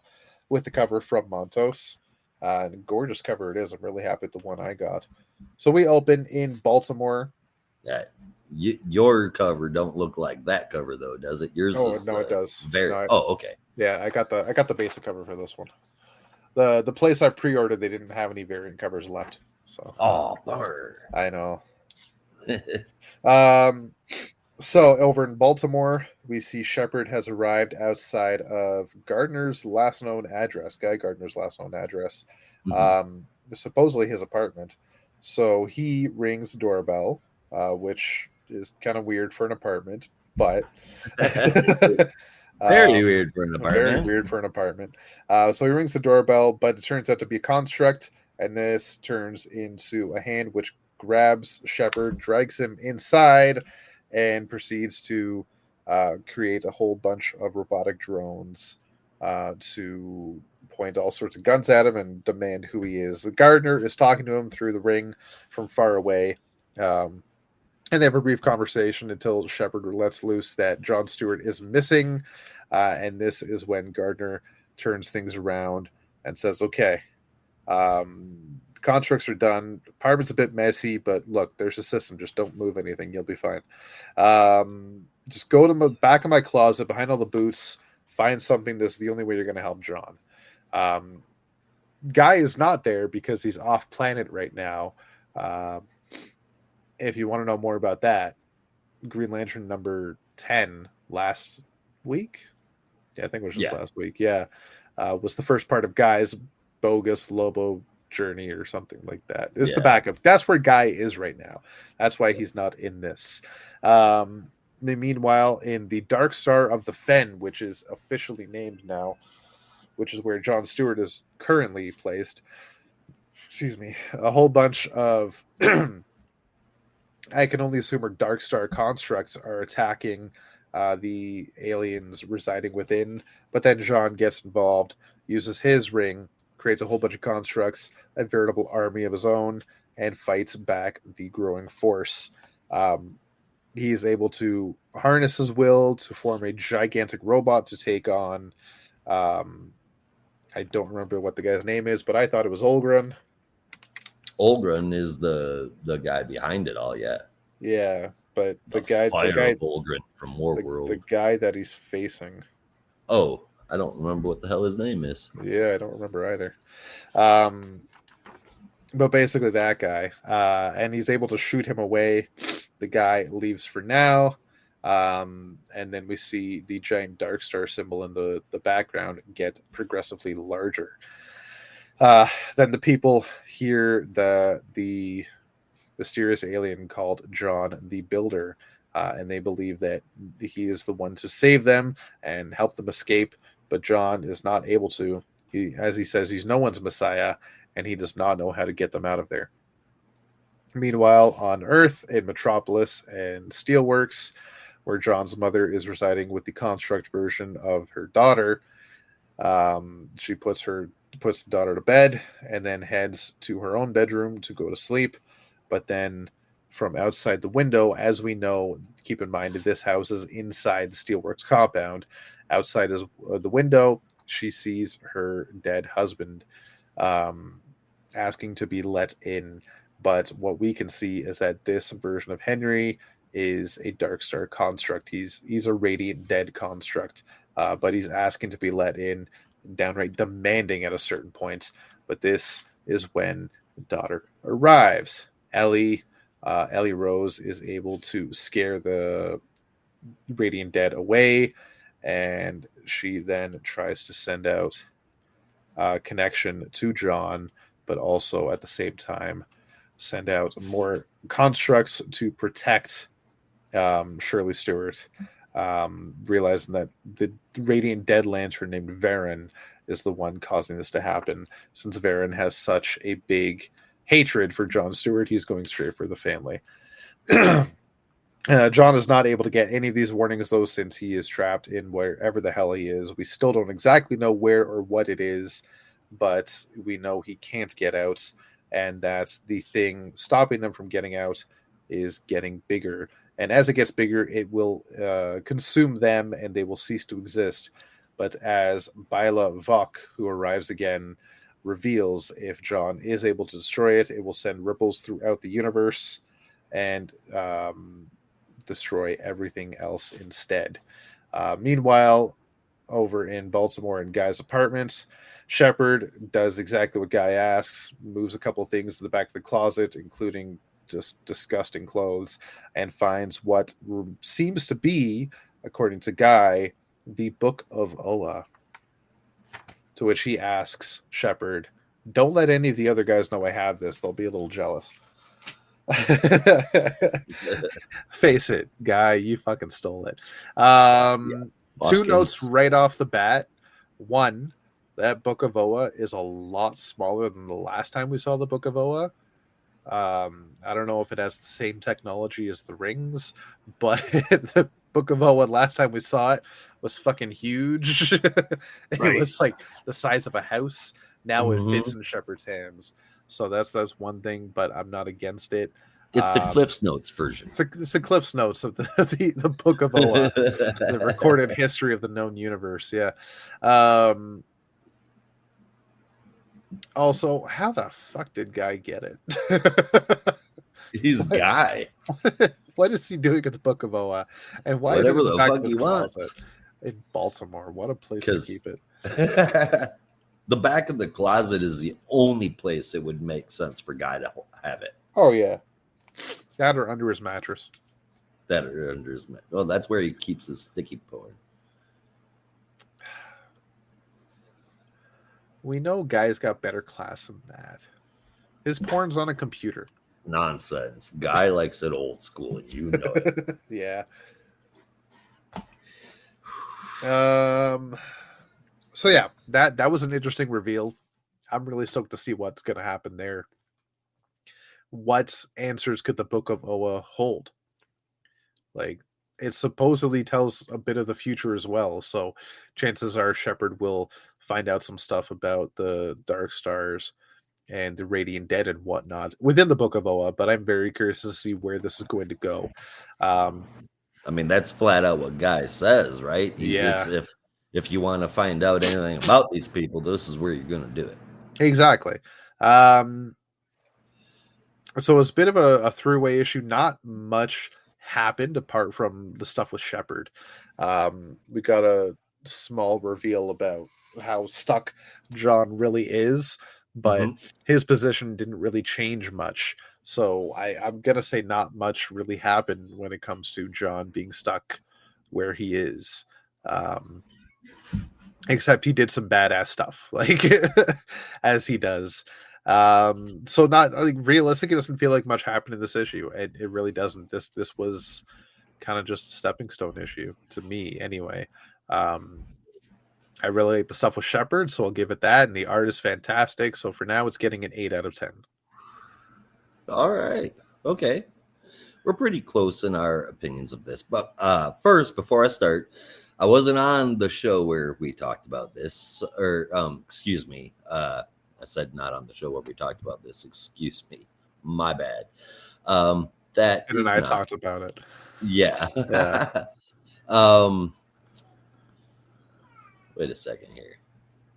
with the cover from Montos. And a gorgeous cover it is. I'm really happy with the one I got. So we open in Baltimore. Yeah. Your cover don't look like that cover though, does it? Yours? Oh, no, it does. Very. Okay. Yeah, I got the basic cover for this one. The place I pre-ordered, they didn't have any variant covers left. So Oh, bummer. I know. So over in Baltimore, we see Shepard has arrived outside of Gardner's last known address. Guy Gardner's last known address. Supposedly his apartment. So he rings the doorbell, which is kind of weird for an apartment, but Very weird for an apartment. Very weird for an apartment. So he rings the doorbell, but it turns out to be a construct, and this turns into a hand which grabs Shepard, drags him inside, and proceeds to create a whole bunch of robotic drones to point all sorts of guns at him and demand who he is. The gardener is talking to him through the ring from far away. And they have a brief conversation until Shepard lets loose that Jon Stewart is missing. And this is when Gardner turns things around and says, okay, constructs are done. Apartment's a bit messy, but look, there's a system. Just don't move anything. You'll be fine. Just go to the back of my closet behind all the boots, find something. This is the only way you're going to help Jon. Guy is not there because he's off planet right now. If you want to know more about that, Green Lantern number 10 last week. Yeah, I think it was just last week. Yeah. Was the first part of Guy's bogus Lobo journey or something like that. It's the backup. That's where Guy is right now. That's why he's not in this. Meanwhile, in the Dark Star of the Fen, which is officially named now, which is where Jon Stewart is currently placed, excuse me, a whole bunch of I can only assume are Dark Star constructs are attacking the aliens residing within, but then Jon gets involved, uses his ring, creates a whole bunch of constructs, a veritable army of his own, and fights back the growing force. He is able to harness his will to form a gigantic robot to take on. I don't remember what the guy's name is, but I thought it was Olgren. Olgren is the guy behind it all, yeah. Yeah, but the guy Olgren from Warworld. The guy that he's facing. Oh, I don't remember what the hell his name is. Yeah, I don't remember either. But basically that guy. And he's able to shoot him away. The guy leaves for now. And then we see the giant Dark Star symbol in the background get progressively larger. Then the people hear the mysterious alien called Jon the Builder, and they believe that he is the one to save them and help them escape, but Jon is not able to. As he says, he's no one's messiah, and he does not know how to get them out of there. Meanwhile, on Earth, in Metropolis and Steelworks, where Jon's mother is residing with the construct version of her daughter, she puts the daughter to bed and then heads to her own bedroom to go to sleep. But then from outside the window, as we know, keep in mind that this house is inside the Steelworks compound. Outside the window, she sees her dead husband asking to be let in. But what we can see is that this version of Henry is a Dark Star construct. He's a radiant dead construct, but he's asking to be let in, downright demanding at a certain point. But this is when the daughter arrives. Ellie Rose is able to scare the radiant dead away, and she then tries to send out connection to Jon, but also at the same time send out more constructs to protect Shirley Stewart, realizing that the radiant dead lantern named Varen is the one causing this to happen. Since Varen has such a big hatred for Jon Stewart, he's going straight for the family. Jon is not able to get any of these warnings, though, since he is trapped in wherever the hell he is. We still don't exactly know where or what it is, but we know he can't get out, and that the thing stopping them from getting out is getting bigger. And as it gets bigger, it will consume them, and they will cease to exist. But as Byla Vok, who arrives again, reveals, if Jon is able to destroy it, it will send ripples throughout the universe and destroy everything else instead. Meanwhile, over in Baltimore in Guy's apartments. Shepard does exactly what Guy asks, moves a couple things to the back of the closet, including just disgusting clothes, and finds what seems to be, according to Guy, the Book of Oa. To which he asks Shepard, "Don't let any of the other guys know I have this. They'll be a little jealous." Face it, Guy, you fucking stole it. Two notes right off the bat. One, that Book of Oa is a lot smaller than the last time we saw the Book of Oa. I don't know if it has the same technology as the rings, but the Book of Oa, last time we saw it, was fucking huge. It was like the size of a house. Now it fits in Shepard's hands. So that's one thing, but I'm not against it. It's the Cliff's Notes version. It's the Cliff's Notes of the Book of Oa, the recorded history of the known universe. Yeah. Also, how the fuck did Guy get it? He's Guy. What is he doing at the Book of Oa? And why Whatever is it in the back fuck of his he closet wants. in Baltimore? What a place to keep it. The back of the closet is the only place it would make sense for Guy to have it. Oh, yeah. That or under his mattress. Well, that's where he keeps his sticky porn. We know Guy's got better class than that. His porn's on a computer. Nonsense. Guy likes it old school, and you know it. Yeah. So yeah, that was an interesting reveal. I'm really stoked to see what's going to happen there. What answers could the Book of Oa hold? Like, it supposedly tells a bit of the future as well, so chances are Shepard will find out some stuff about the Dark Stars and the Radiant Dead and whatnot within the Book of Oa, but I'm very curious to see where this is going to go. I mean, that's flat out what Guy says, right? If you want to find out anything about these people, this is where you're going to do it. Exactly. So it's a bit of a throughway issue. Not much happened apart from the stuff with Shepard. We got a small reveal about how stuck John really is, but his position didn't really change much. So I'm going to say not much really happened when it comes to John being stuck where he is. Except he did some badass stuff, like as he does. So not like realistic. It doesn't feel like much happened in this issue. It really doesn't. This was kind of just a stepping stone issue to me, anyway. I really like the stuff with Shepard, so I'll give it that. And the art is fantastic. So for now, it's getting an 8 out of 10. All right. Okay. We're pretty close in our opinions of this. But first, before I start, I wasn't on the show where we talked about this. Or, excuse me. I said not on the show where we talked about this. Excuse me. My bad. That and I talked about it. Yeah. Wait a second here.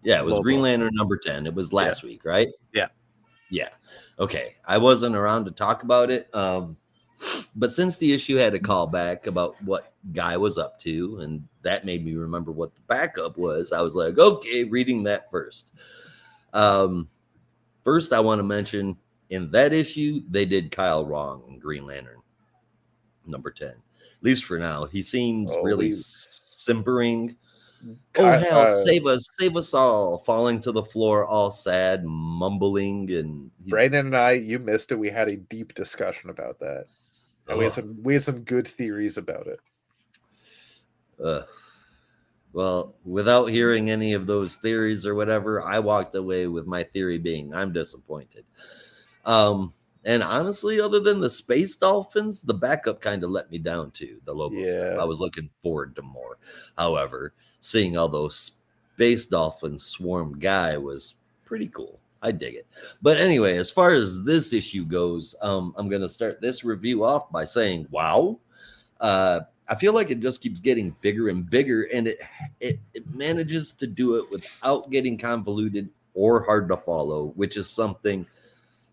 Yeah, it was Green Lantern number 10. It was last week, right? Yeah. Yeah. Okay. I wasn't around to talk about it. But since the issue had a callback about what Guy was up to, and that made me remember what the backup was, I was like, okay, reading that first. First, I want to mention in that issue, they did Kyle wrong in Green Lantern number 10. At least for now. He seems really simpering. Hell, save us all, falling to the floor, all sad, mumbling. And Brandon and I, you missed it. We had a deep discussion about that. And we had some good theories about it. Well, without hearing any of those theories or whatever, I walked away with my theory being I'm disappointed. And honestly, other than the Space Dolphins, the backup kind of let me down too. The logo stuff. I was looking forward to more. However, seeing all those Space Dolphins swarm Guy was pretty cool. I dig it. But anyway, as far as this issue goes, I'm going to start this review off by saying, wow. I feel like it just keeps getting bigger and bigger, and it manages to do it without getting convoluted or hard to follow, which is something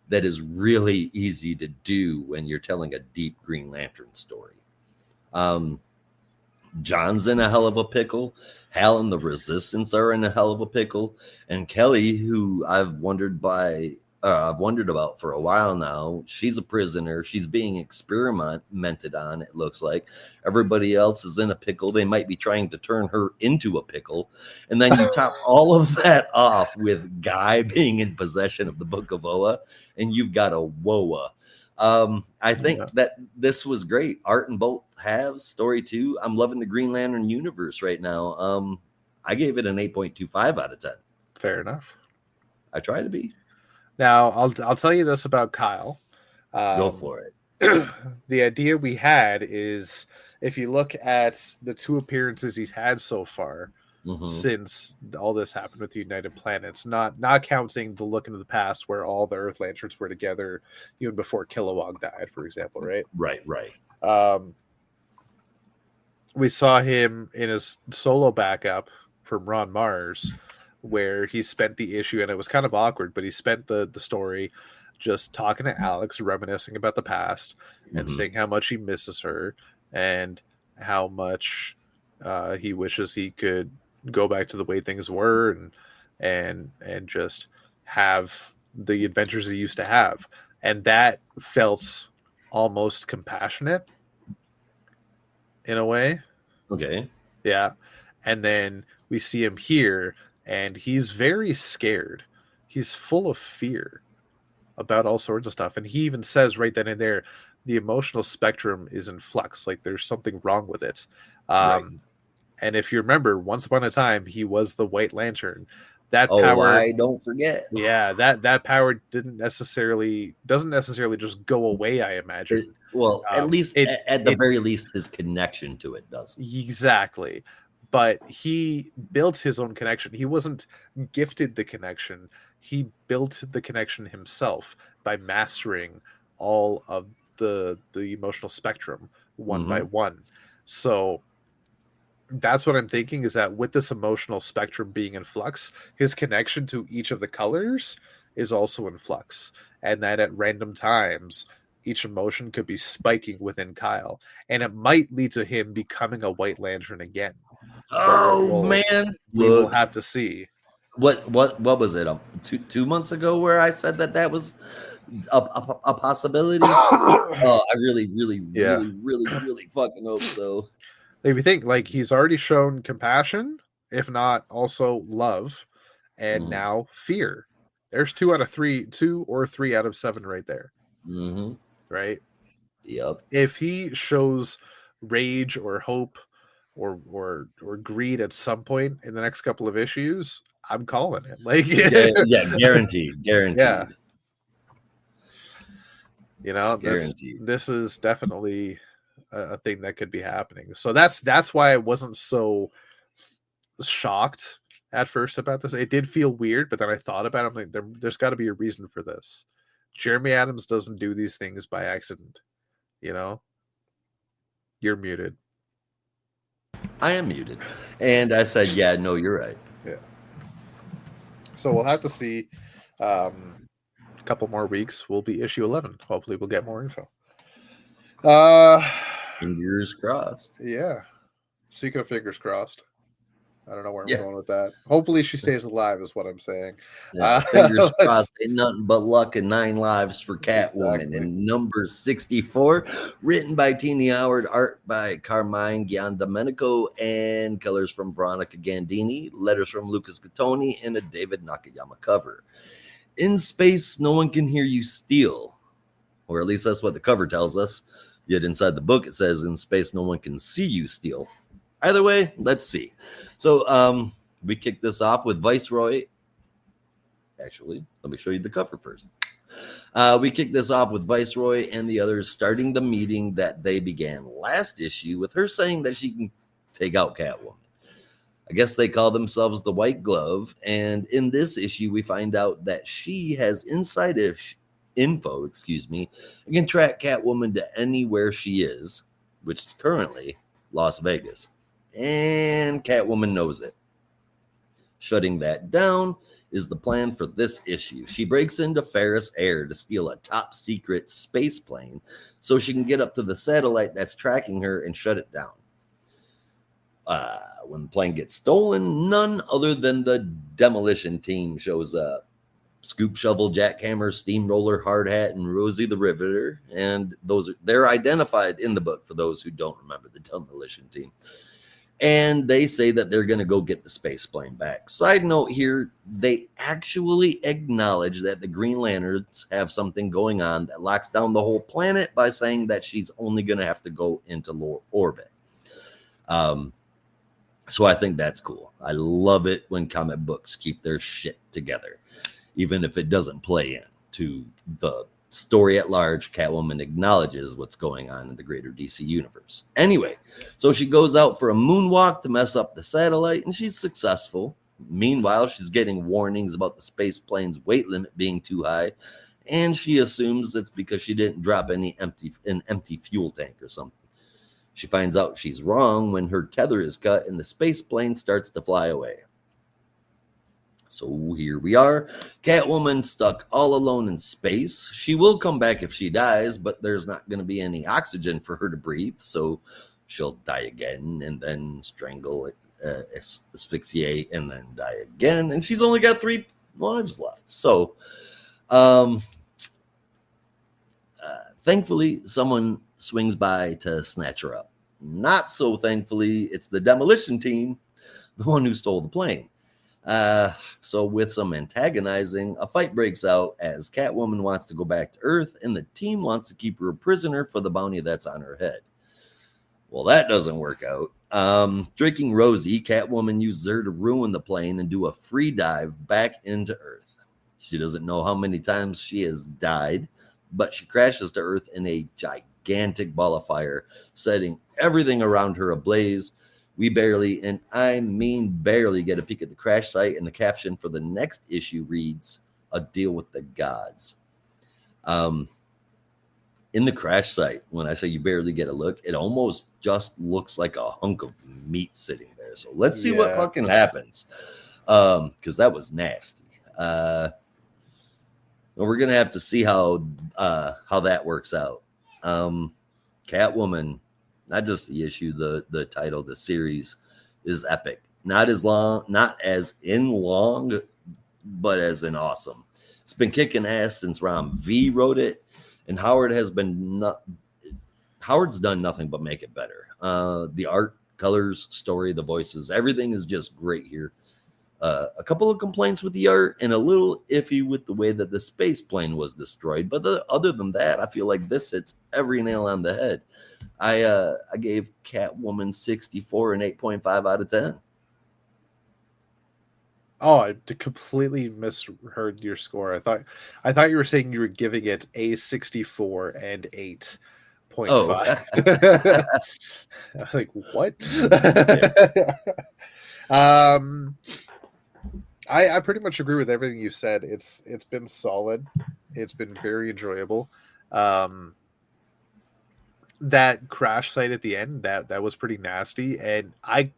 that is really easy to do when you're telling a deep Green Lantern story. John's in a hell of a pickle. Hal and the Resistance are in a hell of a pickle. And Kelly, who I've wondered about for a while now, she's a prisoner. She's being experimented on, it looks like. Everybody else is in a pickle. They might be trying to turn her into a pickle. And then you top all of that off with Guy being in possession of the Book of Oa, and you've got a Woa. I think that this was great. Art in both halves, story 2. I'm loving the Green Lantern universe right now. I gave it an 8.25 out of 10. Fair enough. I try to be. Now, I'll tell you this about Kyle. Go for it. The idea we had is, if you look at the 2 appearances he's had so far, since all this happened with the United Planets, not counting the look into the past where all the Earth Lanterns were together even before Kilowog died, for example, right? Right. We saw him in his solo backup from Ron Mars, where he spent the issue, and it was kind of awkward, but he spent the story just talking to Alex, reminiscing about the past, and saying how much he misses her and how much he wishes he could go back to the way things were and just have the adventures he used to have. And that felt almost compassionate in a way. Okay. Yeah. And then we see him here, and he's very scared. He's full of fear about all sorts of stuff. And he even says right then and there, the emotional spectrum is in flux. Like there's something wrong with it. Right. And if you remember, once upon a time, he was the White Lantern. That power, I don't forget. Yeah, that power doesn't necessarily just go away, I imagine. At least at the very least, his connection to it does. Exactly. But he built his own connection. He wasn't gifted the connection. He built the connection himself by mastering all of the emotional spectrum one by one. So that's what I'm thinking, is that with this emotional spectrum being in flux, his connection to each of the colors is also in flux. And that at random times, each emotion could be spiking within Kyle. And it might lead to him becoming a White Lantern again. Man. We will have to see. What was it? 2 months ago where I said that was a possibility? I really fucking hope so. If you think, like, he's already shown compassion, if not also love, and now fear. There's 2 or 3 out of 7 right there. Right? Yep. If he shows rage or hope or greed at some point in the next couple of issues, I'm calling it. Like, guaranteed. Yeah. You know, guaranteed. This is definitely a thing that could be happening. So that's why I wasn't so shocked at first about this. It did feel weird, but then I thought about it. I'm like, there's got to be a reason for this. Jeremy Adams doesn't do these things by accident. You know, you're muted. I am muted, and I said, "Yeah, no, you're right." Yeah. So we'll have to see. A couple more weeks will be issue 11. Hopefully, we'll get more info. Fingers crossed. Yeah. Speaking of fingers crossed, I don't know where I'm going with that. Hopefully she stays alive is what I'm saying. Yeah, fingers crossed. Ain't nothing but luck and 9 lives for Catwoman. Exactly. And number 64, written by Tini Howard, art by Carmine Giandomenico, and colors from Veronica Gandini, letters from Lucas Gattoni, and a David Nakayama cover. In space, no one can hear you steal. Or at least that's what the cover tells us. Yet inside the book, it says, in space, no one can see you steal. Either way, let's see. So we kick this off with Viceroy. Actually, let me show you the cover first. We kick this off with Viceroy and the others starting the meeting that they began last issue with her saying that she can take out Catwoman. I guess they call themselves the White Glove. And in this issue, we find out that she has inside info, and can track Catwoman to anywhere she is, which is currently Las Vegas. And Catwoman knows it. Shutting that down is the plan for this issue. She breaks into Ferris Air to steal a top secret space plane so she can get up to the satellite that's tracking her and shut it down. When the plane gets stolen, none other than the demolition team shows up. Scoop, Shovel, Jackhammer, Steamroller, Hard Hat, and Rosie the Riveter. And they're identified in the book for those who don't remember the demolition team. And they say that they're going to go get the space plane back. Side note here, they actually acknowledge that the Green Lanterns have something going on that locks down the whole planet by saying that she's only going to have to go into low orbit. So I think that's cool. I love it when comic books keep their shit together, even if it doesn't play into the story at large. Catwoman acknowledges what's going on in the greater DC universe. Anyway, so she goes out for a moonwalk to mess up the satellite, and she's successful. Meanwhile, she's getting warnings about the space plane's weight limit being too high, and she assumes it's because she didn't drop an empty fuel tank or something. She finds out she's wrong when her tether is cut and the space plane starts to fly away. So here we are, Catwoman stuck all alone in space. She will come back if she dies, but there's not going to be any oxygen for her to breathe, so she'll die again and then strangle, asphyxiate, and then die again. And she's only got 3 lives left. So, thankfully, someone swings by to snatch her up. Not so thankfully, it's the demolition team, the one who stole the plane. So with some antagonizing, a fight breaks out as Catwoman wants to go back to Earth and the team wants to keep her a prisoner for the bounty that's on her head. Well, that doesn't work out. Drinking Rosie, Catwoman uses her to ruin the plane and do a free dive back into Earth. She doesn't know how many times she has died, but she crashes to Earth in a gigantic ball of fire, setting everything around her ablaze. We barely, and I mean barely, get a peek at the crash site, and the caption for the next issue reads, "A deal with the gods." In the crash site, when I say you barely get a look, it almost just looks like a hunk of meat sitting there. So let's see what fucking happens, because that was nasty. We're gonna have to see how that works out. Catwoman, not just the issue, the title, the series is epic. Not as long, but as in awesome. It's been kicking ass since Ron V wrote it, and Howard's done nothing but make it better. The art, colors, story, the voices, everything is just great here. A couple of complaints with the art and a little iffy with the way that the space plane was destroyed. But other than that, I feel like this hits every nail on the head. I gave Catwoman 64 and 8.5 out of 10. Oh, I completely misheard your score. I thought you were saying you were giving it a 64 and 8.5. Oh. I was like, what? Yeah. I pretty much agree with everything you said. It's been solid. It's been very enjoyable. That crash site at the end, that was pretty nasty. And I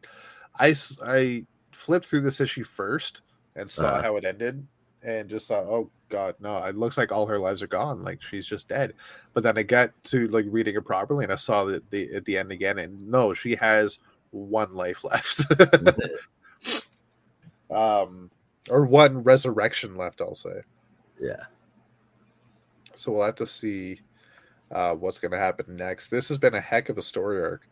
flipped through this issue first and saw how it ended and just thought, oh god, no, it looks like all her lives are gone. Like she's just dead. But then I got to like reading it properly and I saw that at the end again, and no, she has 1 life left. Or 1 resurrection left, I'll say. Yeah. So we'll have to see what's going to happen next. This has been a heck of a story arc.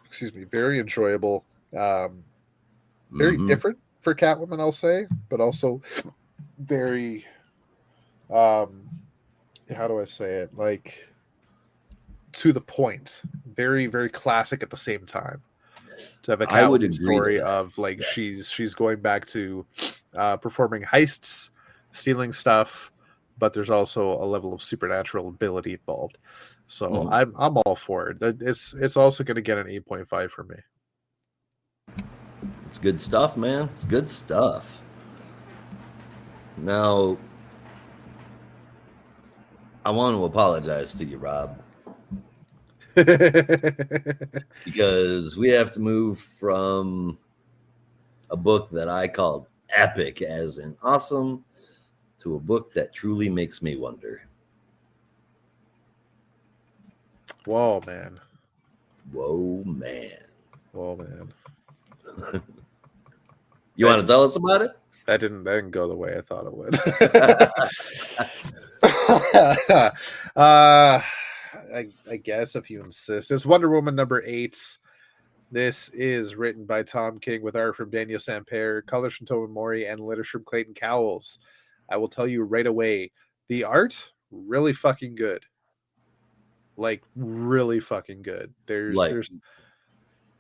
Excuse me. Very enjoyable. Very different for Catwoman, I'll say, but also very, how do I say it? Like, to the point. Very, very classic at the same time. To have a Catwoman story of like she's going back to performing heists, stealing stuff, but there's also a level of supernatural ability involved. So I'm all for it. It's also going to get an 8.5 for me. It's good stuff, man. It's good stuff. Now, I want to apologize to you, Rob. Because we have to move from a book that I called epic as in awesome to a book that truly makes me wonder. Whoa, man. Whoa, man. Oh man, You want to tell us about it? that didn't go the way I thought it would. I guess if you insist, it's Wonder Woman number 8. This is written by Tom King with art from Daniel Sampere, colors from Tobin Mori, and letters from Clayton Cowles. I will tell you right away, the art really fucking good. Like really fucking good. There's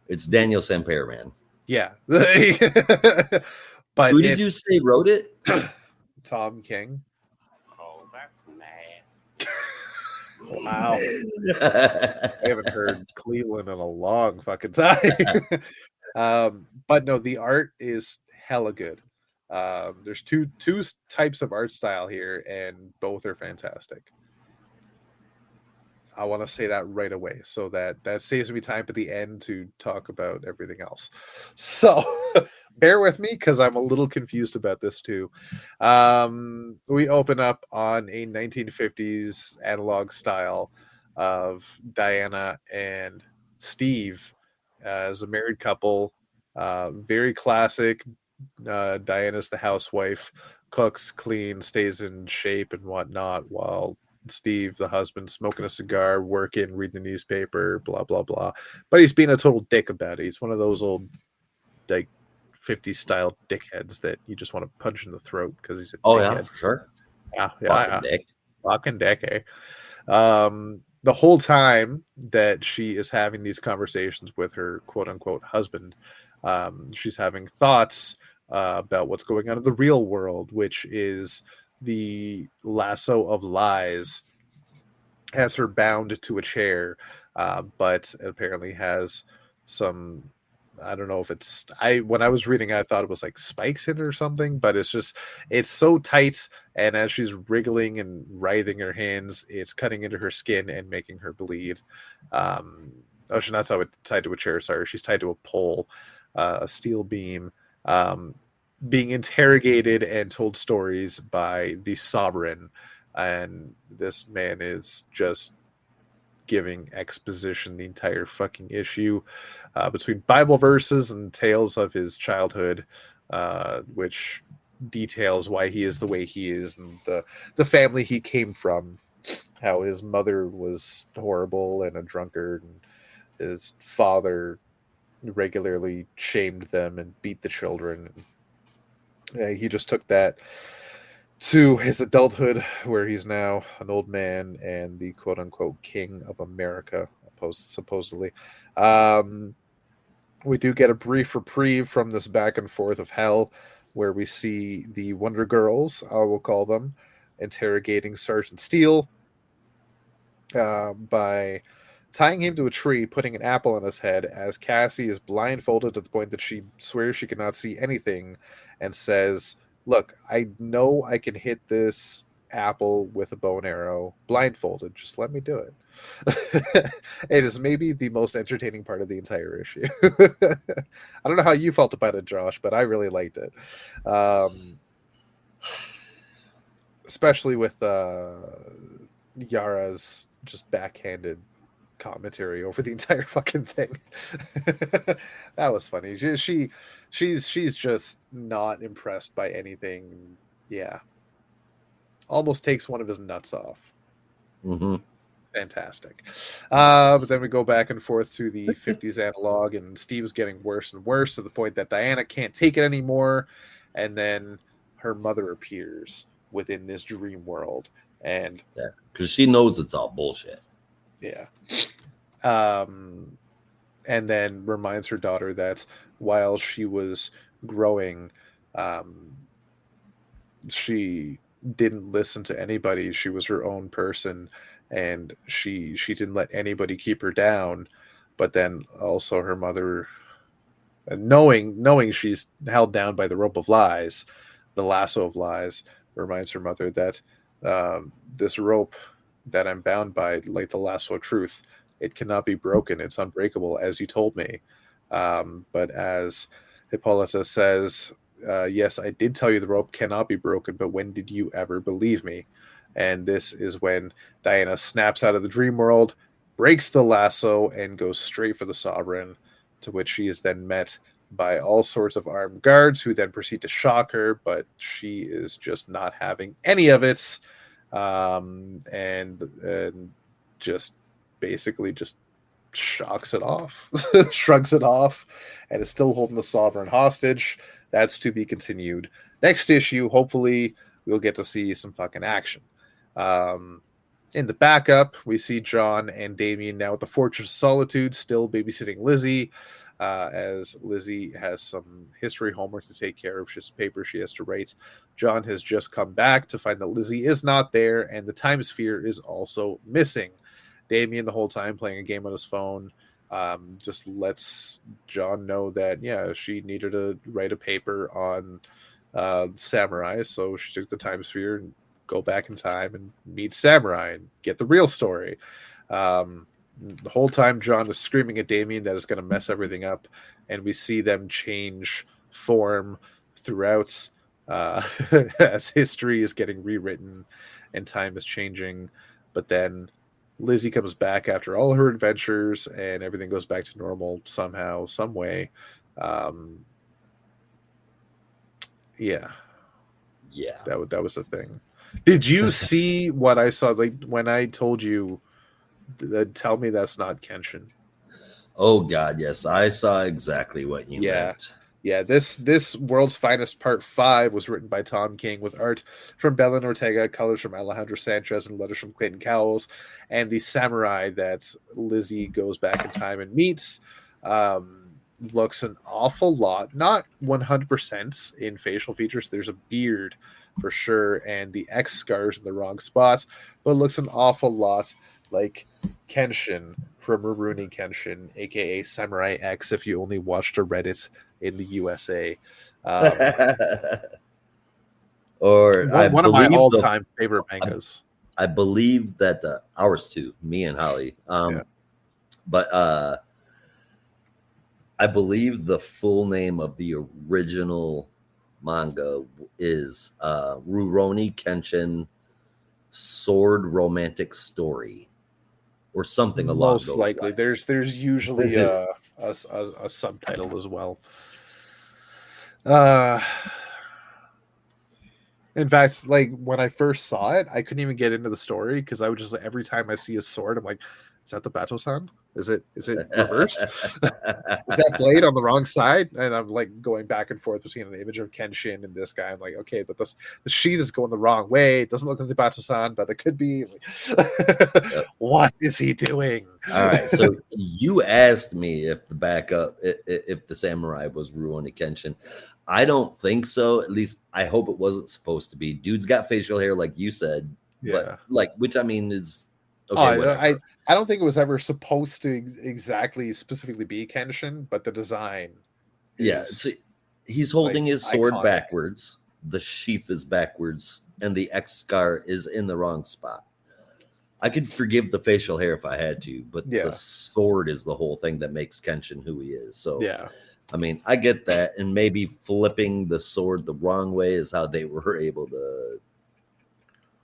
it's Daniel Sampere, man. yeah. But who did you say wrote it? Tom King. Oh, that's nasty. Wow. I haven't heard Cleveland in a long fucking time. But no, the art is hella good. There's two types of art style here, and both are fantastic. I want to say that right away, so that saves me time at the end to talk about everything else. So bear with me because I'm a little confused about this too. We open up on a 1950s analog style of Diana and Steve as a married couple. Very classic. Diana's the housewife, cooks, cleans, stays in shape and whatnot, while Steve, the husband, smoking a cigar, working, reading the newspaper, blah blah blah. But he's being a total dick about it. He's one of those old, like, 50s style dickheads that you just want to punch in the throat because he's a dickhead. Yeah, for sure. Yeah. Fucking dick, eh? The whole time that she is having these conversations with her quote unquote husband, she's having thoughts about what's going on in the real world, which is the lasso of lies has her bound to a chair, but apparently has some, I don't know if it's, when I was reading I thought it was like spikes in it or something, but it's so tight, and as she's wriggling and writhing her hands, it's cutting into her skin and making her bleed. She's not tied to a chair, sorry, she's tied to a pole, a steel beam, being interrogated and told stories by the sovereign, and this man is just giving exposition the entire fucking issue, between Bible verses and tales of his childhood, which details why he is the way he is, and the family he came from, how his mother was horrible and a drunkard, and his father regularly shamed them and beat the children. He just took that to his adulthood, where he's now an old man and the quote-unquote king of America, supposedly. We do get a brief reprieve from this back and forth of hell, where we see the Wonder Girls, I will call them, interrogating Sergeant Steele by tying him to a tree, putting an apple on his head, as Cassie is blindfolded to the point that she swears she cannot see anything, and says, look, I know I can hit this apple with a bow and arrow blindfolded. Just let me do it. It is maybe the most entertaining part of the entire issue. I don't know how you felt about it, Josh, but I really liked it. Especially with Yara's just backhanded commentary over the entire fucking thing. That was funny. She's just not impressed by anything. Yeah, almost takes one of his nuts off. Mm-hmm. Fantastic. But then we go back and forth to the 50s analog, and Steve's getting worse and worse to the point that Diana can't take it anymore, and then her mother appears within this dream world, and because she knows it's all bullshit. Yeah. And then reminds her daughter that while she was growing, she didn't listen to anybody. She was her own person, and she didn't let anybody keep her down. But then also her mother, knowing she's held down by the rope of lies, the lasso of lies, reminds her mother that this rope that I'm bound by, like the lasso of truth, it cannot be broken. It's unbreakable, as you told me. But as Hippolyta says, yes, I did tell you the rope cannot be broken, but when did you ever believe me? And this is when Diana snaps out of the dream world, breaks the lasso, and goes straight for the Sovereign, to which she is then met by all sorts of armed guards who then proceed to shock her, but she is just not having any of it, and just basically just shocks it off, shrugs it off, and is still holding the Sovereign hostage. That's to be continued. Next issue, hopefully, we'll get to see some fucking action. In the backup, we see John and Damien now at the Fortress of Solitude, still babysitting Lizzie, as Lizzie has some history homework to take care of, just paper she has to write. John has just come back to find that Lizzie is not there, and the time sphere is also missing. Damien, the whole time playing a game on his phone, just lets John know that, yeah, she needed to write a paper on Samurai, so she took the time sphere and go back in time and meet Samurai and get the real story. The whole time John is screaming at Damien that is going to mess everything up, and we see them change form throughout as history is getting rewritten and time is changing. But then Lizzie comes back after all her adventures and everything goes back to normal somehow, some way. Yeah, that was the thing. Did you see what I saw? Like when I told you, tell me that's not Kenshin. Oh God, yes, I saw exactly what you meant. Yeah, this World's Finest Part 5 was written by Tom King with art from Belen Ortega, colors from Alejandro Sanchez, and letters from Clayton Cowles. And the samurai that Lizzie goes back in time and meets looks an awful lot, not 100% in facial features. There's a beard for sure, and the X scars in the wrong spots, but looks an awful lot like Kenshin from Rurouni Kenshin, aka Samurai X, if you only watched a Reddit in the USA. Or one of my all-time favorite mangas. I believe that ours too, me and Holly. But I believe the full name of the original manga is Rurouni Kenshin Sword Romantic Story, or something along those likely lines. There's usually a subtitle as well. In fact, like when I first saw it, I couldn't even get into the story because I would just, every time I see a sword, I'm like, is that the Bato-san? Is it reversed? Is that blade on the wrong side? And I'm like going back and forth between an image of Kenshin and this guy. I'm like, okay, but the sheath is going the wrong way. It doesn't look like the Bato-san, but it could be. Like, what is he doing? All right, so you asked me if the backup, if the samurai was Rurouni Kenshin. I don't think so. At least I hope it wasn't supposed to be. Dude's got facial hair, like you said, but like, which I mean is. Okay, I don't think it was ever supposed to exactly specifically be Kenshin, but the design. See, he's holding his sword iconic. Backwards. The sheath is backwards, and the X scar is in the wrong spot. I could forgive the facial hair if I had to, but the sword is the whole thing that makes Kenshin who he is. So I mean, I get that, and any flipping the sword the wrong way is how they were able to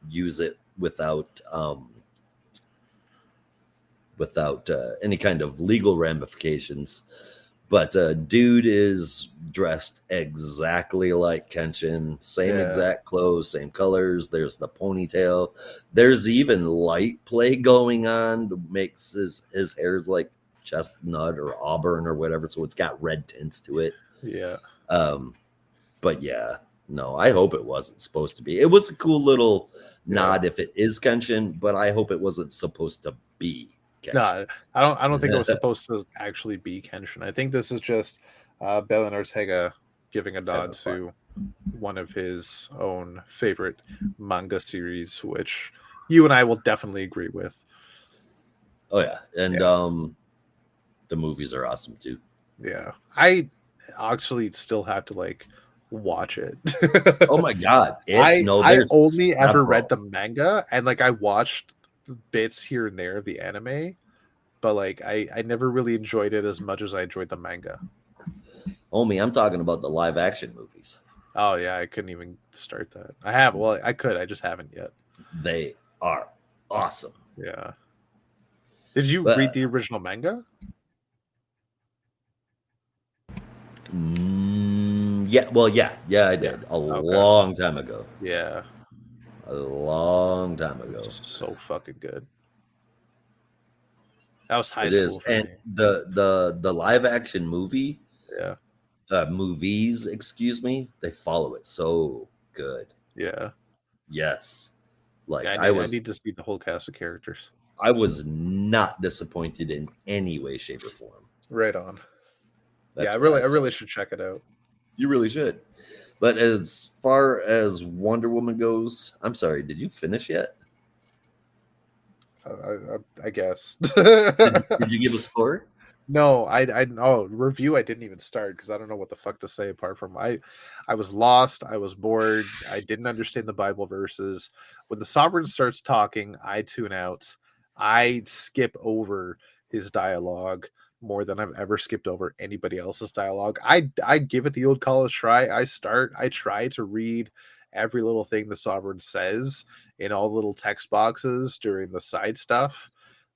use it without any kind of legal ramifications. But dude is dressed exactly like Kenshin, same exact clothes, same colors. There's the ponytail. There's even light play going on that makes his hair's like chestnut or auburn or whatever, so it's got red tints to it. But yeah, no, I hope it wasn't supposed to be. It was a cool little nod if it is Kenshin, but I hope it wasn't supposed to be Kenshin. No, I don't think it was supposed to actually be Kenshin. I think this is just Belen Ortega giving a nod to one of his own favorite manga series, which you and I will definitely agree with. Oh yeah, and the movies are awesome too. Yeah, I actually still have to like watch it. Oh my god! I only ever read the manga, and like I watched bits here and there of the anime, but like I never really enjoyed it as much as I enjoyed the manga. Homie, I'm talking about the live action movies. Oh yeah, I couldn't even start that. I could, I just haven't yet. They are awesome. Yeah. Did you read the original manga? Yeah, I did a long time ago. Yeah, A long time ago. so fucking good. That was high It school is, for and me. the live action movie, Yeah, movies, excuse me, they follow it so good. yeah. Yes, like Yeah, I need to see the whole cast of characters. I was not disappointed in any way, shape, or form. Right on. That's I what really should check it out. You really should. But as far as Wonder Woman goes, I'm sorry, did you finish yet? I guess. Did you give a score? No, review I didn't even start because I don't know what the fuck to say apart from I was lost, I was bored, I didn't understand the Bible verses. When the Sovereign starts talking, I tune out. I skip over his dialogue more than I've ever skipped over anybody else's dialogue. I give it the old college try. I try to read every little thing the Sovereign says in all the little text boxes during the side stuff.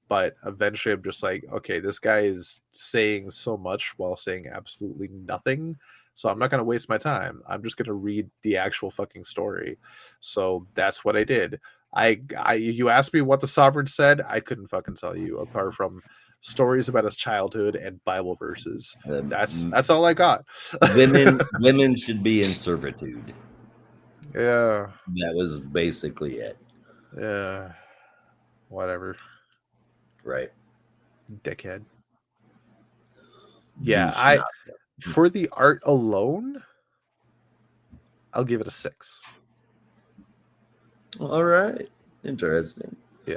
But eventually I'm just like, okay, this guy is saying so much while saying absolutely nothing. So I'm not going to waste my time. I'm just going to read the actual fucking story. So that's what I did. You asked me what the Sovereign said. I couldn't fucking tell you apart from stories about his childhood and Bible verses. That's all I got. women should be in servitude. Yeah. That was basically it. Yeah. Whatever. Right. Dickhead. Yeah, for the art alone, I'll give it a 6. All right. Interesting. Yeah.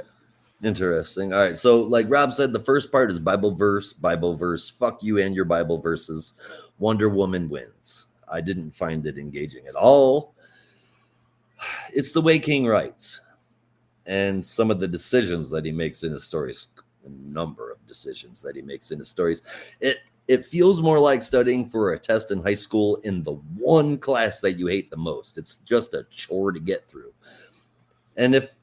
Interesting. All right. So, like Rob said, the first part is Bible verse. Fuck you and your Bible verses. Wonder Woman wins. I didn't find it engaging at all. It's the way King writes and some of the decisions that he makes in his stories. A number of decisions that he makes in his stories. It feels more like studying for a test in high school in the one class that you hate the most. It's just a chore to get through. And if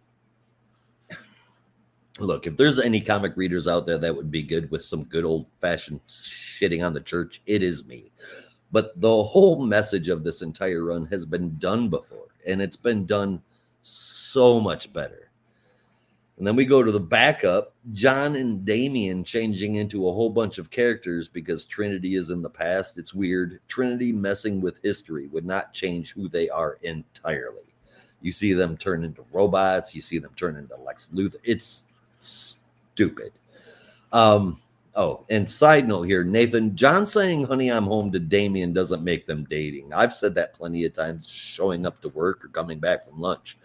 there's any comic readers out there that would be good with some good old-fashioned shitting on the church, it is me. But the whole message of this entire run has been done before, and it's been done so much better. And then we go to the backup, John and Damian changing into a whole bunch of characters because Trinity is in the past. It's weird. Trinity messing with history would not change who they are entirely. You see them turn into robots. You see them turn into Lex Luthor. It's stupid. And side note here, Nathan, John saying, honey, I'm home to Damian doesn't make them dating. I've said that plenty of times, showing up to work or coming back from lunch.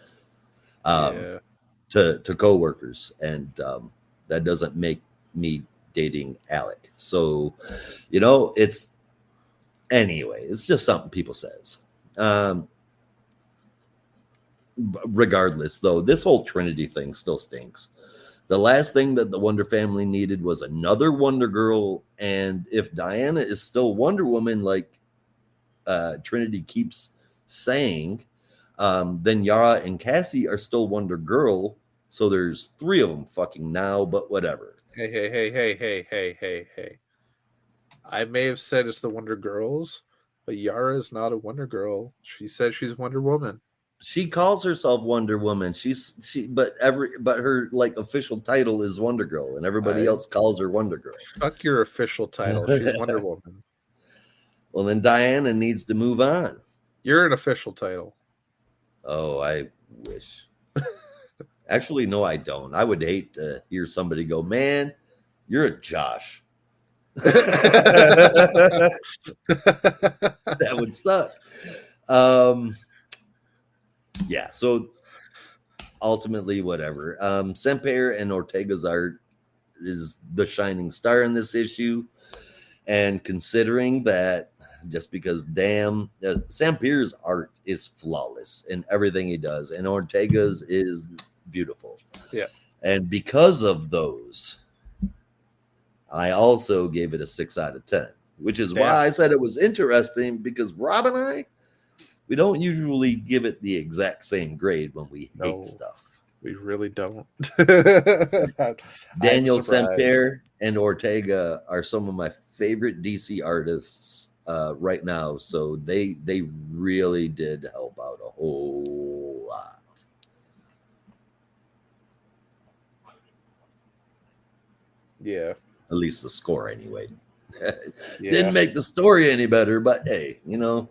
To coworkers, and that doesn't make me dating Alec. So, it's just something people says. Regardless, though, this whole Trinity thing still stinks. The last thing that the Wonder family needed was another Wonder Girl, and if Diana is still Wonder Woman, like Trinity keeps saying, then Yara and Cassie are still Wonder Girl. So there's 3 of them fucking now, but whatever. Hey. I may have said it's the Wonder Girls, but Yara is not a Wonder Girl. She said she's Wonder Woman. She calls herself Wonder Woman. But her like official title is Wonder Girl, and everybody else calls her Wonder Girl. Fuck your official title. She's Wonder Woman. Well, then Diana needs to move on. You're an official title. Oh, I wish. Actually, no, I don't. I would hate to hear somebody go, man, you're a Josh. That would suck. Yeah, so ultimately, whatever. Semper and Ortega's art is the shining star in this issue. And considering that, just because Semper's art is flawless in everything he does, and Ortega's is beautiful. Yeah. And because of those, I also gave it a 6 out of 10, which is why I said it was interesting, because Rob and I, we don't usually give it the exact same grade when we hate stuff. We really don't. Daniel Semper and Ortega are some of my favorite DC artists right now, so they really did help out a whole lot. Yeah. At least the score, anyway. Yeah. Didn't make the story any better, but hey,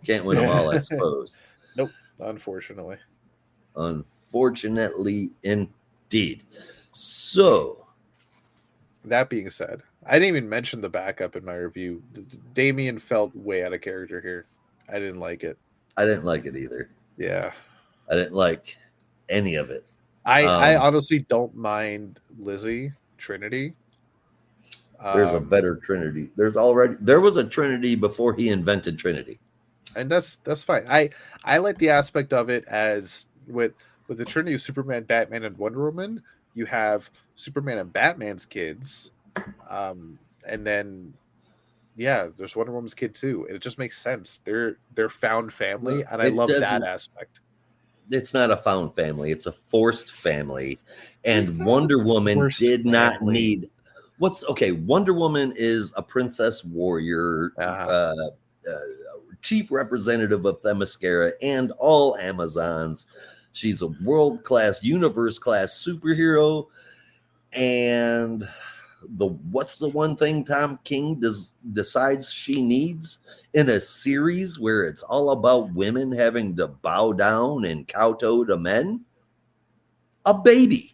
can't win them all, I suppose. Nope, unfortunately. Unfortunately, indeed. So, that being said, I didn't even mention the backup in my review. Damian felt way out of character here. I didn't like it. I didn't like it either. Yeah. I didn't like any of it. I honestly don't mind Lizzie, Trinity. There's a better Trinity. There was a Trinity before he invented Trinity. And that's fine. I like the aspect of it as with the Trinity of Superman, Batman, and Wonder Woman, you have Superman and Batman's kids. And then there's Wonder Woman's kid too. And it just makes sense. They're found family, and I love that aspect. It's not a found family, it's a forced family. And Wonder Woman did not need Wonder Woman is a princess warrior, chief representative of Themyscira and all Amazons. She's a world-class, universe-class superhero. And what's the one thing Tom King decides she needs in a series where it's all about women having to bow down and kowtow to men? A baby.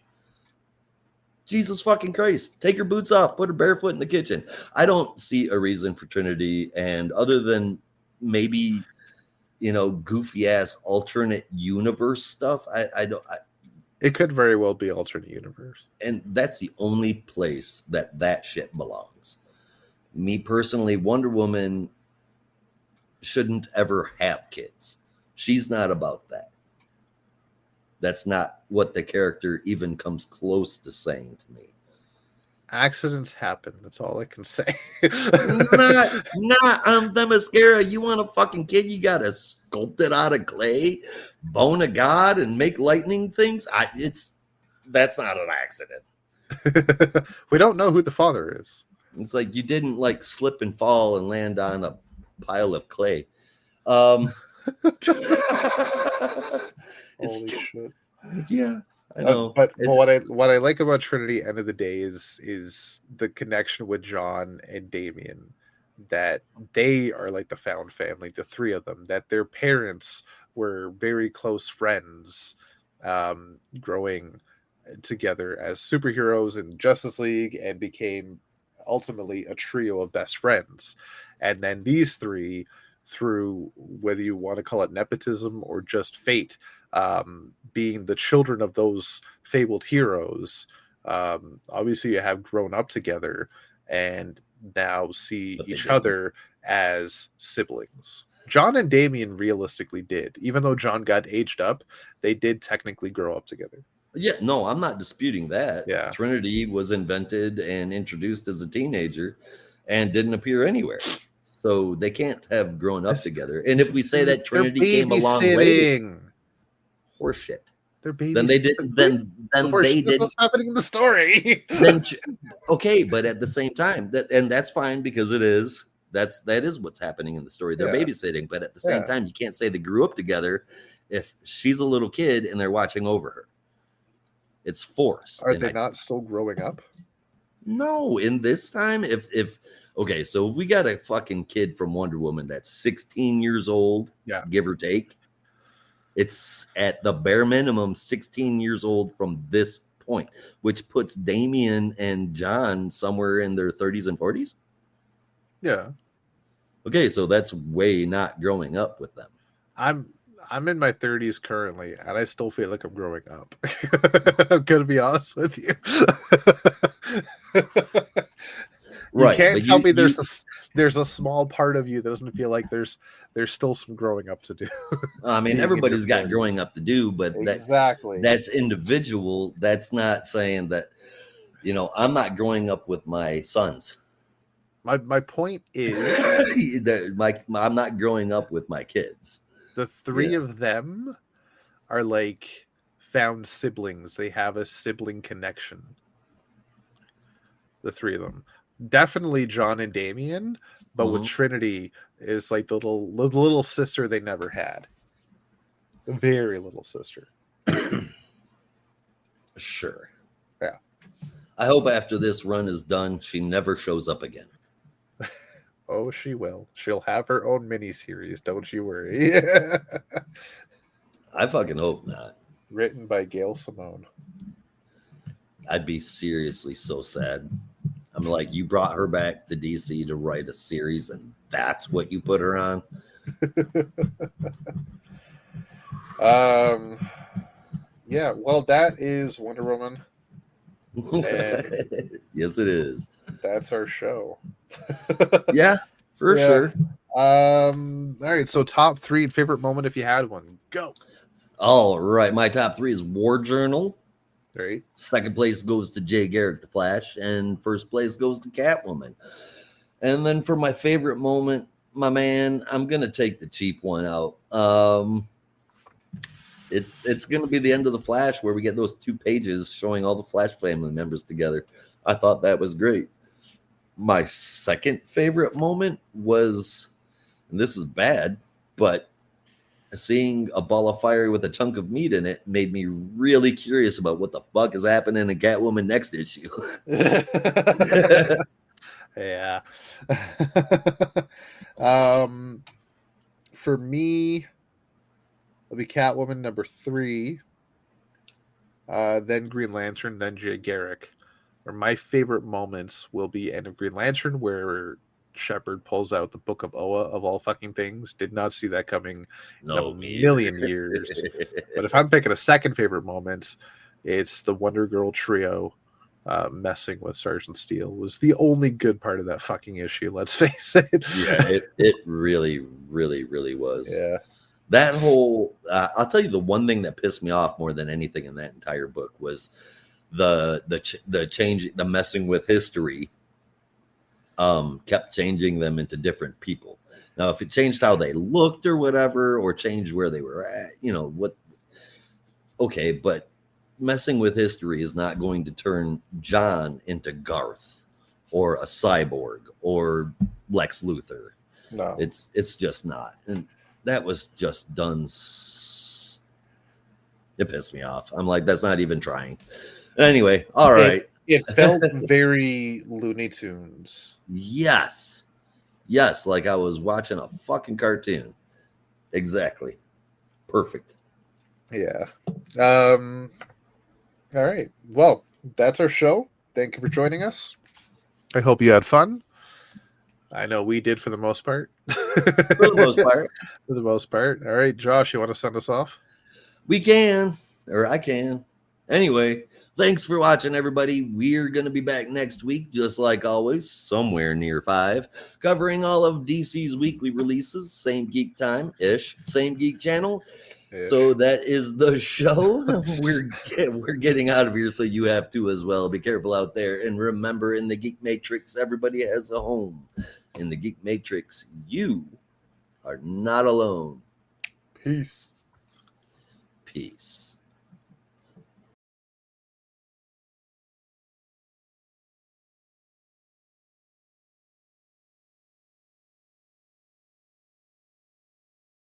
Jesus fucking Christ. Take her boots off. Put her barefoot in the kitchen. I don't see a reason for Trinity. And other than maybe, goofy ass alternate universe stuff, I don't. It could very well be alternate universe. And that's the only place that shit belongs. Me personally, Wonder Woman shouldn't ever have kids. She's not about that. That's not what the character even comes close to saying to me. Accidents happen. That's all I can say. I'm Themyscira. You want a fucking kid? You got to sculpt it out of clay, bone a god, and make lightning things? That's not an accident. We don't know who the father is. It's like you didn't slip and fall and land on a pile of clay. Holy shit. Yeah, I know. But what I like about Trinity, end of the day, is the connection with John and Damian. That they are like the found family, the three of them. That their parents were very close friends, growing together as superheroes in Justice League, and became ultimately a trio of best friends. And then these three, through whether you want to call it nepotism or just fate, being the children of those fabled heroes, obviously you have grown up together and now see each other as siblings. John and Damian realistically did. Even though John got aged up, they did technically grow up together. Yeah, no, I'm not disputing that. Yeah. Trinity was invented and introduced as a teenager and didn't appear anywhere. So they can't have grown up together. And if we say that Trinity came a long way, horseshit. They're babies. Then they did. Then they did. What's happening in the story? Okay, but at the same time, that's fine because that is what's happening in the story. They're babysitting, but at the same time, you can't say they grew up together if she's a little kid and they're watching over her. It's forced. Are they not still growing up? No, in this time, if so if we got a fucking kid from Wonder Woman that's 16 years old, give or take, it's at the bare minimum 16 years old from this point, which puts Damian and John somewhere in their 30s and 40s. Yeah. Okay, so that's way not growing up with them. I'm in my 30s currently, and I still feel like I'm growing up. I'm gonna be honest with you. Right. You can't tell me there's a small part of you that doesn't feel like there's still some growing up to do. I mean, everybody's got growing up to do, but exactly that's individual. That's not saying that, I'm not growing up with my sons. My point is I'm not growing up with my kids. The three of them are like found siblings. They have a sibling connection. The three of them. definitely John and Damien, but with Trinity is like the little sister they never had. A very little sister. Sure. Yeah. I hope after this run is done, she never shows up again. Oh, she will. She'll have her own miniseries. Don't you worry. I fucking hope not. Written by Gail Simone. I'd be seriously so sad. I'm like, you brought her back to DC to write a series, and that's what you put her on. Yeah, well, that is Wonder Woman. And yes, it is. That's our show. Yeah, for sure. All right, so top 3 and favorite moment if you had one. Go. All right, my top 3 is War Journal. Right. Second place goes to Jay Garrick, the Flash, and first place goes to Catwoman. And then for my favorite moment, my man, I'm gonna take the cheap one out. It's gonna be the end of the Flash where we get those 2 pages showing all the Flash family members together. I thought that was great. My second favorite moment was, and this is bad, but seeing a ball of fire with a chunk of meat in it made me really curious about what the fuck is happening in Catwoman next issue. Yeah. For me, it'll be Catwoman number 3, then Green Lantern, then Jay Garrick. Or my favorite moments will be End of Green Lantern, where Shepard pulls out the Book of Oa of all fucking things. Did not see that coming in a million years. But if I'm picking a second favorite moment, it's the Wonder Girl trio messing with Sergeant Steele. Was the only good part of that fucking issue, let's face it. Yeah, it really, really, really was. Yeah. That whole, I'll tell you the one thing that pissed me off more than anything in that entire book was the change, the messing with history. Kept changing them into different people. Now, if it changed how they looked or whatever, or changed where they were at, what? Okay, but messing with history is not going to turn John into Garth or a cyborg or Lex Luthor. No, it's just not, and that was just done. It pissed me off. I'm like, that's not even trying. Anyway, all right. It felt very Looney Tunes. Yes, like I was watching a fucking cartoon. Exactly. Perfect. Yeah. All right. Well, that's our show. Thank you for joining us. I hope you had fun. I know we did for the most part. For the most part. For the most part. All right, Josh, you want to send us off? We can, or I can. Anyway, thanks for watching, everybody. We're going to be back next week, just like always, somewhere near 5, covering all of DC's weekly releases, same geek time-ish, same geek channel. Ish. So that is the show. We're getting out of here, so you have to as well. Be careful out there. And remember, in the Geek Matrix, everybody has a home. In the Geek Matrix, you are not alone. Peace. Peace.